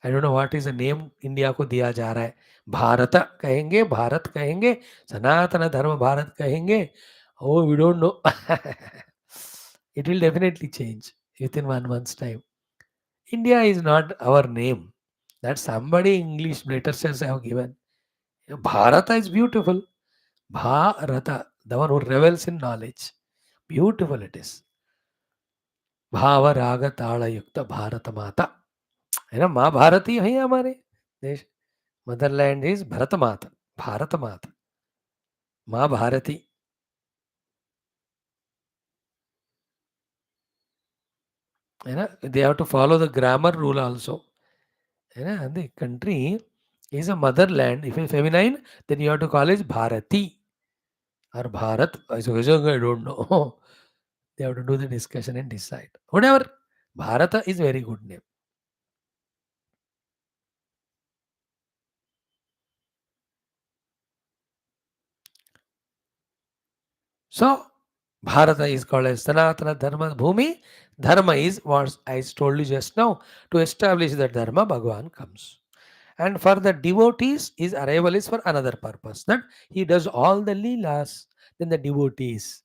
I don't know what is the name India को दिया जा रहा है. भारत कहेंगे, भारत कहेंगे, सनातन धर्म भारत कहेंगे. Oh we don't know. It will definitely change within 1 month's time. India is not our name. That somebody English letters have given. Bharata is beautiful. Bharata, the one who revels in knowledge. Beautiful it is. भाव राग ताड़ युक्त भारत माता है ना, माँ भारती है हमारे देश. मदरलैंड इज भरत माता, भारत माता, माँ भारती. है ना, they have to follow the grammar rule also. है ना, and the country is a motherland. If it's feminine, then you have to call it Bharati or Bharat. I don't know. They have to do the discussion and decide. Whatever. Bharata is very good name. So, Bharata is called as Sanatana Dharma Bhumi. Dharma is what I told you just now. To establish that Dharma, Bhagavan comes. And for the devotees, his arrival is for another purpose. That he does all the leelas. Then the devotees,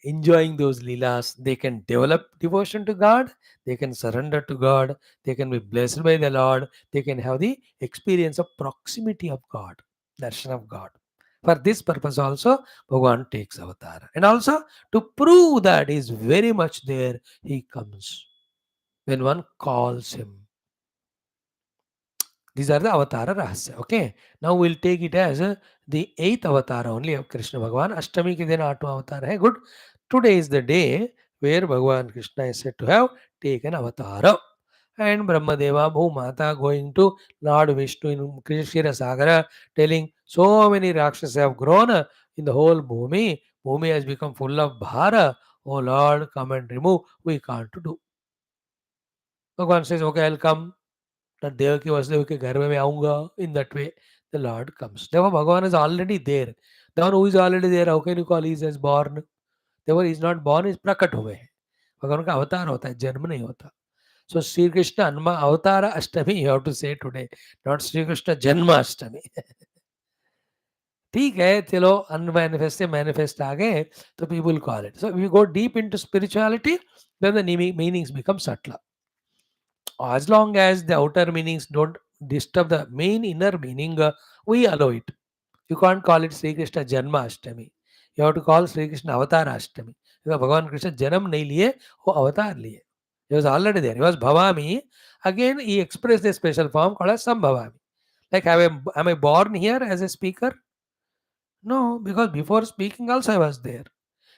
enjoying those leelas, they can develop devotion to God, they can surrender to God, they can be blessed by the Lord, they can have the experience of proximity of God, darshan of God. For this purpose also, Bhagavan takes avatar. And also to prove that he is very much there, he comes when one calls him. These are the avatara rahasya. Okay. Now we'll take it as the 8th avatar only of Krishna Bhagavan. Ashtami ke din 8वां avatar hai. Good. Today is the day where Bhagavan Krishna is said to have taken avatar. And Brahmadeva Bhumata going to Lord Vishnu in Krishna Sagara, telling so many Rakshasas have grown in the whole Bhumi. Bhumi has become full of Bhara. Oh Lord, come and remove. We can't do. Bhagavan says, okay, I'll come. That Devaki Vasudev के घर में मैं आऊंगा. In that way, the Lord comes. Therefore, Bhagavan is already there. The one who is already there, how can you call he is born? Therefore, he is not born, he is prakat हुए हैं. भगवान का अवतार होता है, जन्म नहीं होता. So, Sri Krishna Anma Avatara Ashtami, you have to say today, not Sri Krishna Janma Ashtami. ठीक है, चलो अनमैनिफेस्ट से मैनिफेस्ट आ गए, तो people call it. So, we go deep into spirituality. then the meanings become subtler. As long as the outer meanings don't disturb the main inner meaning, we allow it. You can't call it Sri Krishna Janmashtami. You have to call Sri Krishna Avatarashtami. Because Bhagavan Krishna Janam nahi liye, wo avatar liye. He was already there. He was Bhavami. Again, he expressed a special form called as Sambhavami. Like, am I born here as a speaker? No, because before speaking also I was there.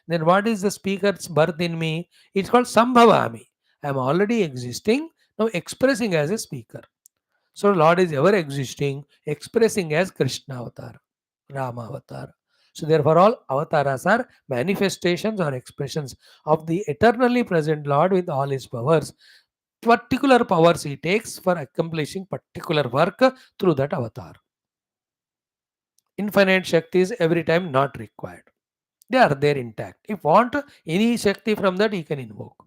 Then what is the speaker's birth in me? It's called Sambhavami. I am already existing, now expressing as a speaker. So Lord is ever existing, expressing as Krishna avatar, Rama avatar. So therefore all avatars are manifestations or expressions of the eternally present Lord with all his powers. Particular powers he takes for accomplishing particular work through that avatar. Infinite Shakti is every time not required. They are there intact. If want any Shakti from that, he can invoke.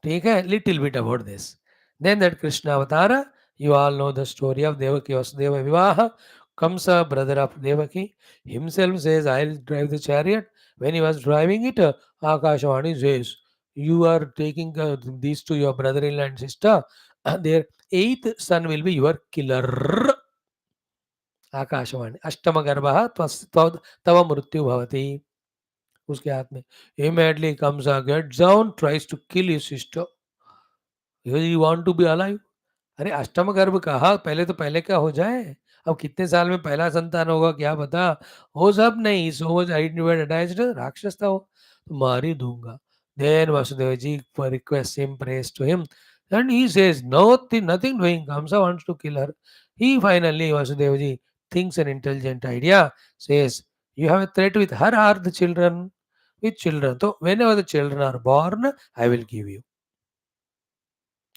Take a little bit about this. Then that Krishna Avatara, you all know the story of Devaki Vasudeva Vivaha. Kamsa, brother of Devaki, himself says, I'll drive the chariot. When he was driving it, Akashvani says, you are taking these to your brother-in-law and sister. Their eighth son will be your killer. Akashvani अष्टम गर्भ तव मृत्यु भवति उसके हाथ में immediately comes a gets down tries to kill his sister. You want to be alive? अरे अष्टम गर्भ कहा पहले तो पहले क्या हो जाए अब कितने साल में पहला संतान होगा क्या पता हो सब नहीं सो अटैच्ड राक्षस था वो तो मार ही दूंगा then Vasudev ji requests him prays to him and he says nothing doing Kamsa wants to kill her he finally Vasudev ji thinks an intelligent idea says you have a threat with her or the children with children so whenever the children are born I will give you.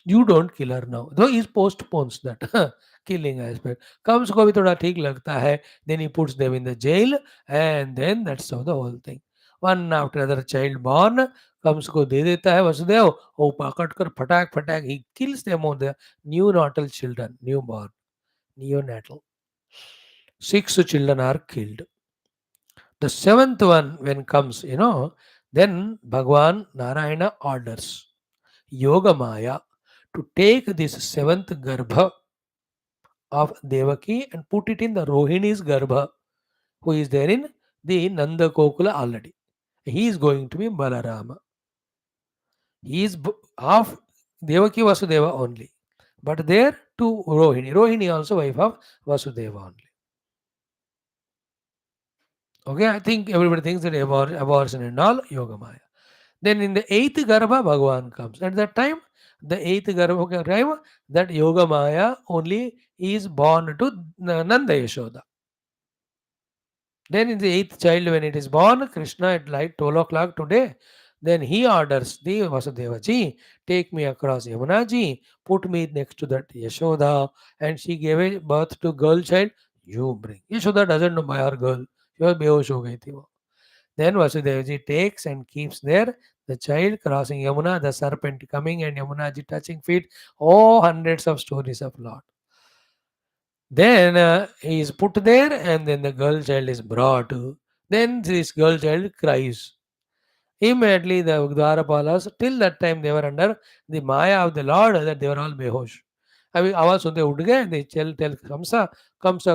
You don't kill her now. Though he postpones that killing aspect. Comes को भी थोड़ा ठीक लगता है. Then he puts them in the jail and then that's how the whole thing. One after another child born. Comes को दे देता है वसुदेव. वो पकड़ कर फटाक फटाक he kills them all the neonatal children. Newborn. Neonatal. 6 children are killed. The 7th one when comes, then Bhagwan Narayana orders Yoga Maya to take this 7th Garbha of Devaki and put it in the Rohini's Garbha, who is there in the Nanda Kokula already. He is going to be Balarama. He is of Devaki Vasudeva only. But there to Rohini. Rohini also wife of Vasudeva only. Okay, I think everybody thinks that abortion and all, Yoga Maya. Then in the 8th Garbha, Bhagavan comes. At that time, the 8th Garbha time, that Yoga Maya only is born to Nanda Yashoda. Then in the 8th child, when it is born, Krishna at like 12 o'clock today, then he orders the Vasudeva ji, take me across Yamuna ji, put me next to that Yashoda, and she gave a birth to girl child, you bring. Yashoda doesn't know by her girl. She was behosh ho gayi thi wo. Then Vasudevji takes and keeps there the child crossing Yamuna, the serpent coming and Yamunaji touching feet. Oh, hundreds of stories of Lord. Then he is put there and then the girl child is brought. Then this girl child cries. Immediately the Dwarapalas, till that time they were under the Maya of the Lord that they were all behosh. अभी आवाज सुनते उठ गए they tell Kamsa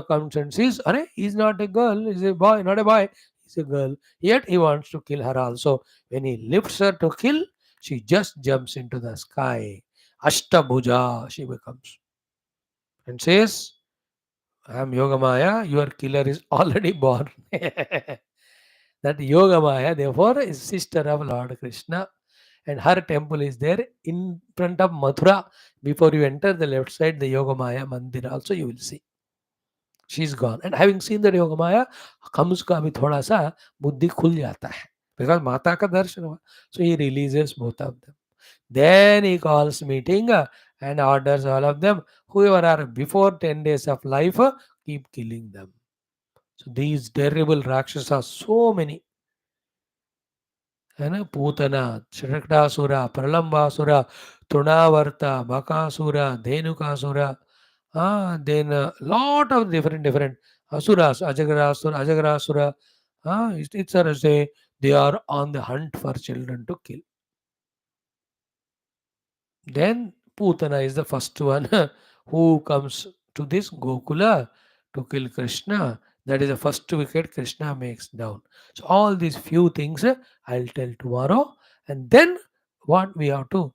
comes and sees अरे he's not a girl he's a boy not a boy he's a girl yet he wants to kill her also when he lifts her to kill she just jumps into the sky Ashtabhuja she becomes and says I am Yogamaya your killer is already born that Yogamaya therefore is sister of Lord Krishna and her temple is there in front of Mathura. Before you enter the left side, the Yogamaya Mandir also you will see. She's gone. And having seen that Yogamaya, comes का भी थोड़ा सा बुद्धि खुल जाता है. Because माता का दर्शन हुआ. So he releases both of them. Then he calls meeting and orders all of them, whoever are before 10 days of life, keep killing them. So these terrible Rakshasas, so many. है ना Putana षटकटासुरा प्रलंबासुरा तृणावर्ता बकासुरा धेनुकासुरा then lot of different asuras ajagrasura it's a say They are on the hunt for children to kill. Then Putana is the first one who comes to this Gokula to kill Krishna. That is the first wicket Krishna makes down. So all these few things I'll tell tomorrow. And then what we have to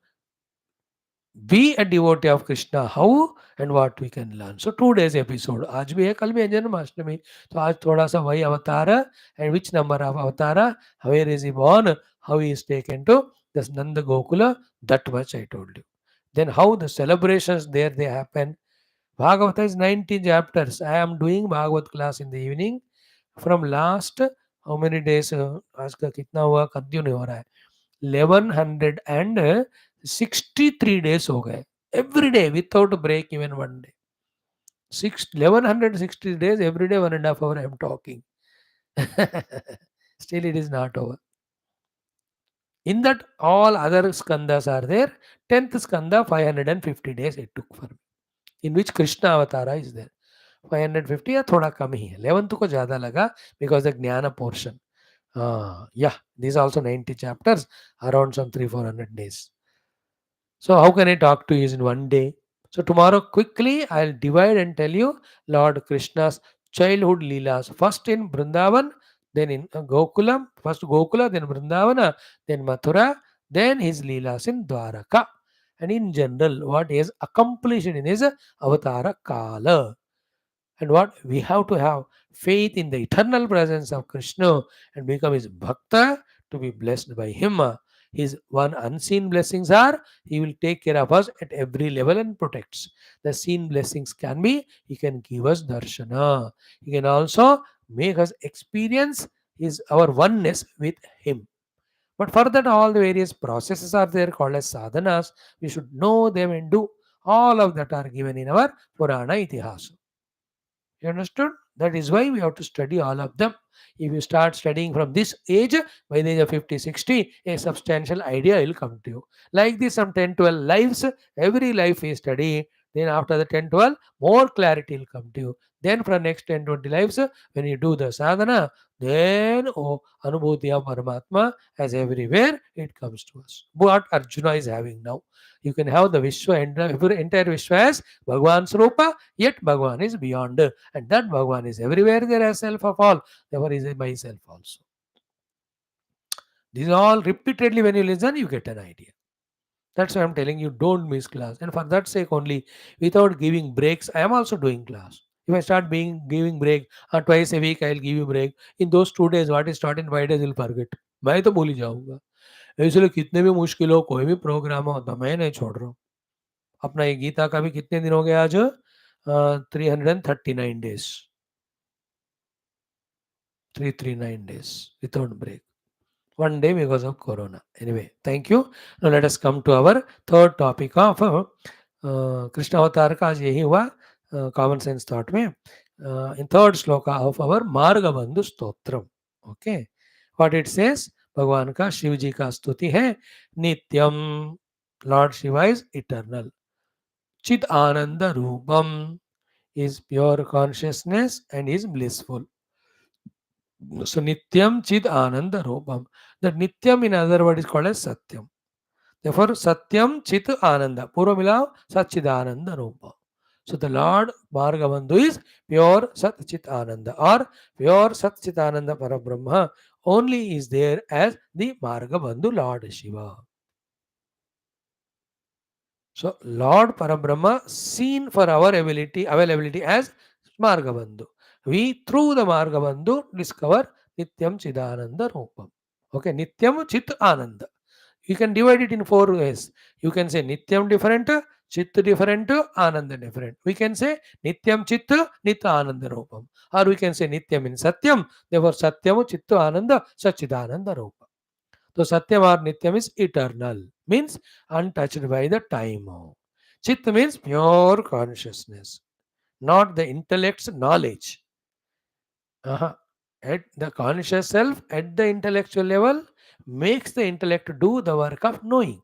be a devotee of Krishna, how and what we can learn. So 2 days episode. आज भी है कल भी है जन्माष्टमी. तो आज थोड़ा सा वही अवतार and which number of avatar, where is he born, how he is taken to this Nanda Gokula, that much I told you. Then how the celebrations there they happen. Bhagavata is 19 chapters. I am doing Bhagavad class in the evening from last how many days आज का कितना हुआ continue हो रहा है 1163 days हो गए every day without break even one day 1160 days every day 1.5 hour I am talking still it is not over in that all other skandas are there 10th skanda 550 days it took for me in which Krishna avatara is there 550 या थोड़ा कम ही है 11th को ज़्यादा लगा because the ज्ञान portion yeah these are also 90 chapters around some 300-400 days. So how can I talk to you in one day? So tomorrow quickly I'll divide and tell you Lord Krishna's childhood leelas. First in Vrindavan, then in Gokulam, first Gokula, then Vrindavana, then Mathura, then his leelas in Dwaraka. And in general, what he has accomplished in his avatara kala. And what we have to have faith in the eternal presence of Krishna and become his bhakta to be blessed by him. His one unseen blessings are he will take care of us at every level and protects. The seen blessings can be he can give us darshana. He can also make us experience his our oneness with him. But for that, all the various processes are there called as sadhanas. We should know them and do. All of that are given in our Purana Itihasa. You understood? That is why we have to study all of them. If you start studying from this age, by the age of 50, 60, a substantial idea will come to you. Like this, some 10, 12 lives, every life you study. Then after the 10, 12, more clarity will come to you. Then for next 10, 20 lives, when you do the sadhana, then oh, Anubhuti of Paramatma, as everywhere, it comes to us. What Arjuna is having now. You can have the Vishwa, entire Vishwa as Bhagwan's Rupa, yet Bhagwan is beyond. And that Bhagwan is everywhere there as self of all. Therefore is myself also. These all repeatedly when you listen, you get an idea. That's why I'm telling you, don't miss class. And for that sake only, without giving breaks, I am also doing class. If I start being giving break, twice a week I'll give you break. In those 2 days, what is taught in 5 days, you'll forget. मैं तो भूल ही जाऊंगा इसलिए कितने भी मुश्किल हो कोई भी प्रोग्राम हो तो मैं नहीं छोड़ रहा हूँ अपना ये गीता का भी कितने दिन हो गए आज 339 days 339 days without break. One day because of Corona. Anyway, thank you. Now let us come to our third topic of Krishna Avatar का आज यही हुआ common sense thought में in third shloka of our Marga Bandhu Stotram. Okay. What it says, भगवान का शिव जी का स्तुति है नित्यम Lord Shiva is eternal. Chit Ananda Rupam is pure consciousness and is blissful. So Nityam Chid Ananda Rupam. That Nityam in other word is called as Satyam. Therefore Satyam Chit Ananda. Purva Milav Satchidananda Rupa. So the Lord Bhargavandhu is pure Sat Chit Ananda or pure Sat Chit Ananda Parabrahma only is there as the Bhargavandhu Lord Shiva. So Lord Parabrahma seen for our availability as Margabandhu. We through the Margabandhu discover Nityam Chidananda Rupam. Okay, Nityam Chit Ananda. You can divide it in 4 ways. You can say Nityam different, Chit different, Ananda different. We can say Nityam Chit Nitya Ananda Rupam. Or we can say Nityam in Satyam. Therefore Satyam Chit Ananda Sachidananda Rupam. So Satyam or Nityam is eternal, means untouched by the time. Chit means pure consciousness, not the intellect's knowledge. At the conscious self, at the intellectual level, makes the intellect do the work of knowing.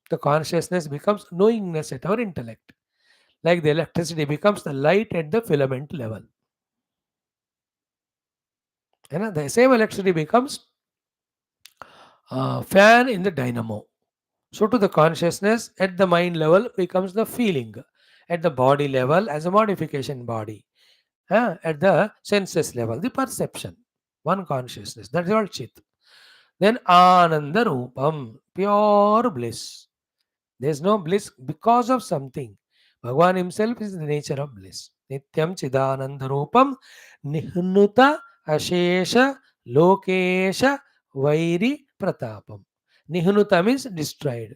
The consciousness becomes knowingness at our intellect. Like the electricity becomes the light at the filament level. The same electricity becomes fan in the dynamo. So, to the consciousness at the mind level becomes the feeling, at the body level as a modification body, at the senses level, the perception, one consciousness. That is all Chit. Then Ananda Rupam, pure bliss. There is no bliss because of something. Bhagavan himself is the nature of bliss. Nityam Chidananda Rupam, Nihnuta Ashesha Lokesha Vairi Pratapam. Nihnuta means destroyed.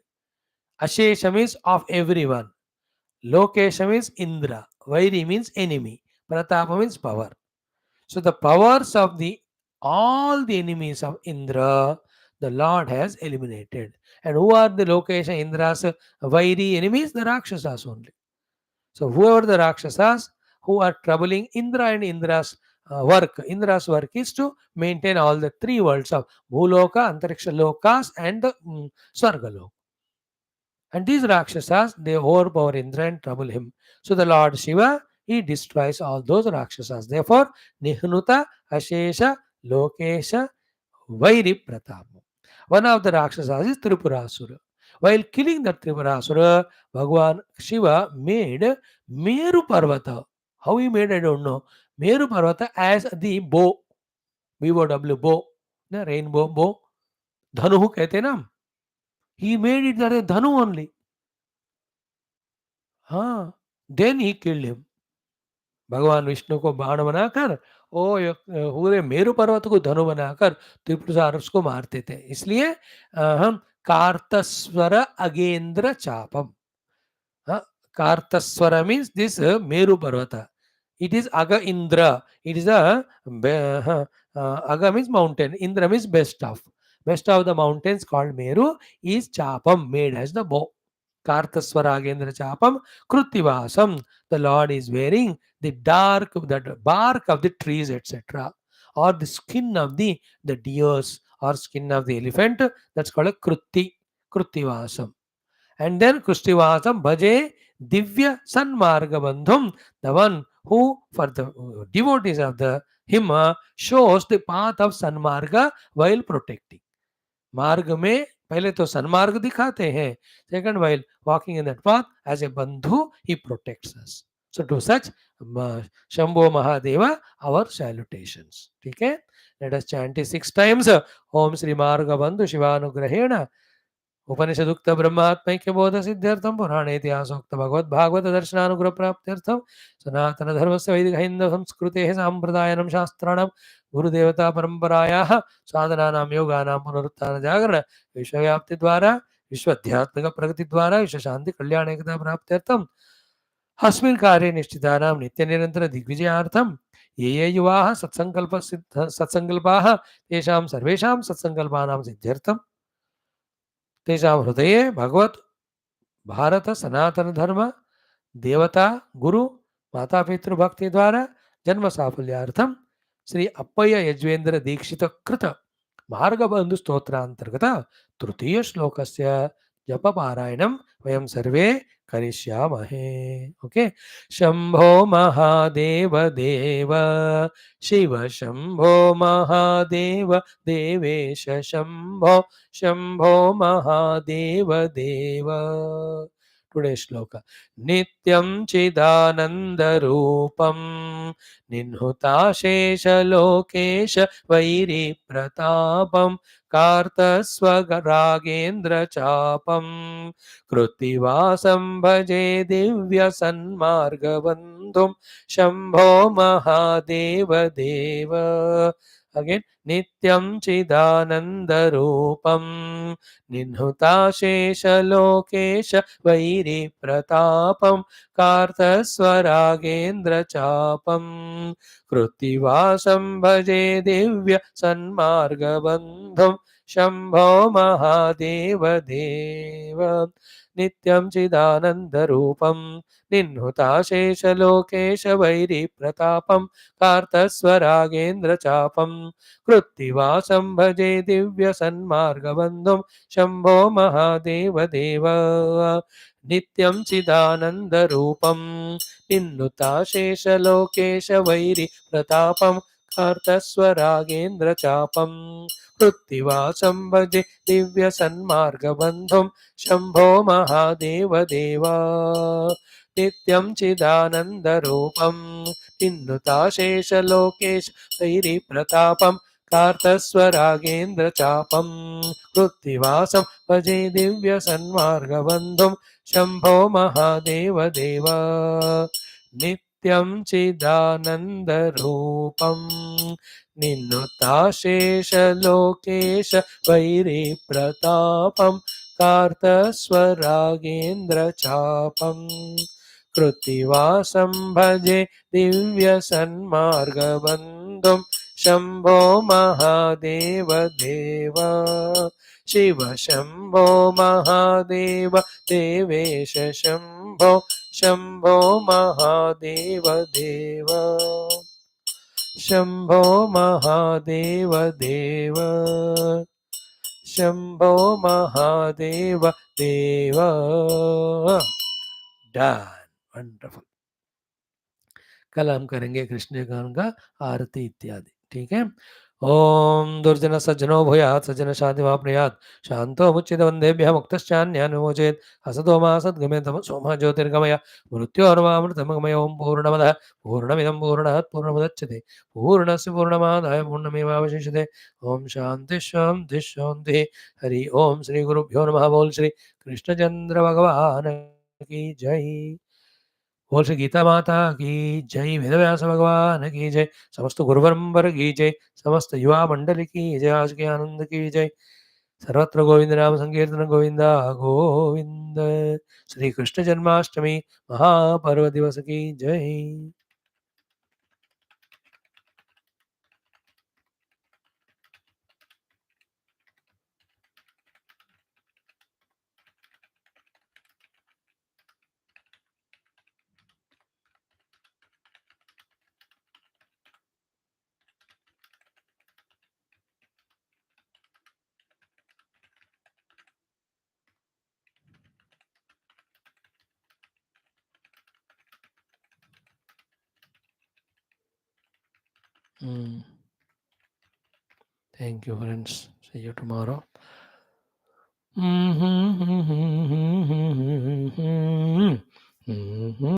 Ashesha means of everyone. Lokesha means Indra. Vairi means enemy. Pratapa means power. So the powers of the all the enemies of Indra, the Lord has eliminated. And who are the Lokesha Indra's Vairi enemies? The Rakshasas only. So whoever the Rakshasas who are troubling Indra and Indra's work, Indra's work is to maintain all the three worlds of Bhuloka, Antariksha Lokas and the Swargaloka. And these Rakshasas, they overpower Indra and trouble him. So the Lord Shiva, he destroys all those Rakshasas. Therefore, Nihnuta, Ashesha, Lokesha, Vairi Pratama. One of the Rakshasas is Tripurasura. While killing the Tripurasura, Bhagavan Shiva made Meru Parvata. How he made, I don't know. Meru Parvata as the bow. BOW, bow. The rainbow bow. Dhanu कहते हैं ना. He made it that a Dhanu only. हाँ, then he killed him. भगवान विष्णु को बाण बनाकर पूरे मेरु पर्वत को धनु बनाकर त्रिपुरासुर को मारते थे. इसलिए हम कार्तस्वर अगेंद्र चापम. हाँ, कार्तस्वर मीन्स दिस मेरु पर्वत. It is Aga Indra. It is Aga means mountain. Indra means best of. Best of the mountains called Meru is Chapam, made as the bow. Kartaswaragendra Chapam Krutivasam. The Lord is wearing the bark of the trees, etc. Or the skin of the deers or skin of the elephant. That's called a Krutivasam. And then Krishnavasam Bhaje Divya Sanmarga Bandhum, the one who for the devotees of the Hima shows the path of Sanmarga while protecting. मार्ग में पहले तो सन्मार्ग दिखाते हैं, second while walking in that path as a bandhu he protects us. So to such Shambho Mahadeva our salutations. ठीक है, let us chant it 6 times. Om Sri Marga Bandhu Shivanugrahena उपनिषदुक्त ब्रह्मात्मैक्य बोध सिद्ध्यर्थम पुराणे इतिहासोक्त भगवद भागवत दर्शनानुग्रह प्राप्त्यर्थम सनातन धर्म से वैदिक हिंदू संस्कृते सांप्रदायनम शास्त्राणाम गुरुदेवता परंपरायाः साधनानां योगानां पुनरुत्थान जागरण विश्वव्याप्ति द्वारा विश्वध्यात्मिक प्रगति द्वारा विश्व शांति कल्याण एकता प्राप्त्यर्थम अस्मिन् कार्ये निश्चितानां नित्य निरंतर दिग्विजयार्थम ये युवाः सत्संकल्पाः तेषां सर्वेषां सत्संकल्पानां सिद्ध्यर्थम तेषां हृदये भगवत भारत सनातन धर्म देवता गुरु माता पितृ भक्ति द्वारा जन्म साफल्यार्थम श्री अप्पय्य यज्वेंद्र दीक्षित कृत मार्ग बंधु स्तोत्रांतर्गत तृतीय श्लोकस्य जप पारायणं वयं सर्वे करिष्यामहे. ओके. शंभो महादेव देव शिव शंभो महादेव देवेश शंभो शंभो महादेव देव. टुडे श्लोक. नित्यं चिदानंद रूपं निह्नुताशेष लोकेश वैरी प्रतापं कार्तस्वरागेन्द्र चापं कृत्तिवासं भजे दिव्य सन्मार्गबन्धुं शंभो महादेव देव. अगेन नित्यं चिदानंद रूपं निह्नुताशेष लोकेश वैरी प्रतापं कार्तस्वरागेन्द्र चापं कृत्तिवासं भजे दिव्य सन्मार्गबन्धुं शंभो महादेव देव. नित्यं चिदानन्दरूपं निह्नुताशेषलोकेश वैरी प्रतापं कार्तस्वरागेन्द्र चापं कृत्तिवासं भजे दिव्य सन्मार्गबन्धुं शंभो महादेव देव. नित्यं चिदानन्दरूपं निह्नुताशेषलोकेश वैरी प्रतापं अर्थस्वरागेन्द्रचापं पृथ्वीवासं भजे दिव्यसन्मार्गबन्धुं शम्भो महादेव देवा नित्यं चिदानन्दरूपं निन्नुताशेषलोकेश वैरिप्रतापं कार्तस्वरागेन्द्रचापं पृथ्वीवासं भजे दिव्यसन्मार्गबन्धुं शम्भो महादेव देव नित्यं चिदानन्दरूपं निन्नुताशेषलोकेश वैरिप्रतापं कार्तस्वरागेन्द्रचापं कृत्तिवासं भजे दिव्यसन्मार्गबन्धुं शम्भो महादेव देव शिव शम्भो महादेव देवेश शम्भो शम्भो महादेव देव शम्भो महादेव देव शम्भो महादेव देव डन वंडरफुल कल हम करेंगे कृष्ण गान का आरती इत्यादि ठीक है ओम दुर्जन सज्जनो भूयात् सज्जन शांति वाप्नुयात् शांतो मुच्यते वन्देभ्यः मुक्तश्चान्यानुमोचेत् असतो मा सद्गमय तमसो मा ज्योतिर्गमय मृत्योर्मामृतमगमय ओम पूर्णमदः पूर्णमिदं पूर्णात् पूर्णमुदच्यते पूर्णस्य पूर्णमादाय पूर्णमेवावशिष्यते ओम शांति शांति शांति हरि ओम श्री गुरुभ्यो नमः बोल श्री कृष्णचंद्र भगवान की जय बोल श्री गीता माता की जय वेदव्यास भगवान की जय समस्त गुरुवरंबर की जय समस्त युवा मंडली की जय आज के आनंद की जय सर्वत्र गोविंद नाम संकीर्तन गोविंदा गोविंद श्री कृष्ण जन्माष्टमी महापर्व दिवस की जय thank you friends see you tomorrow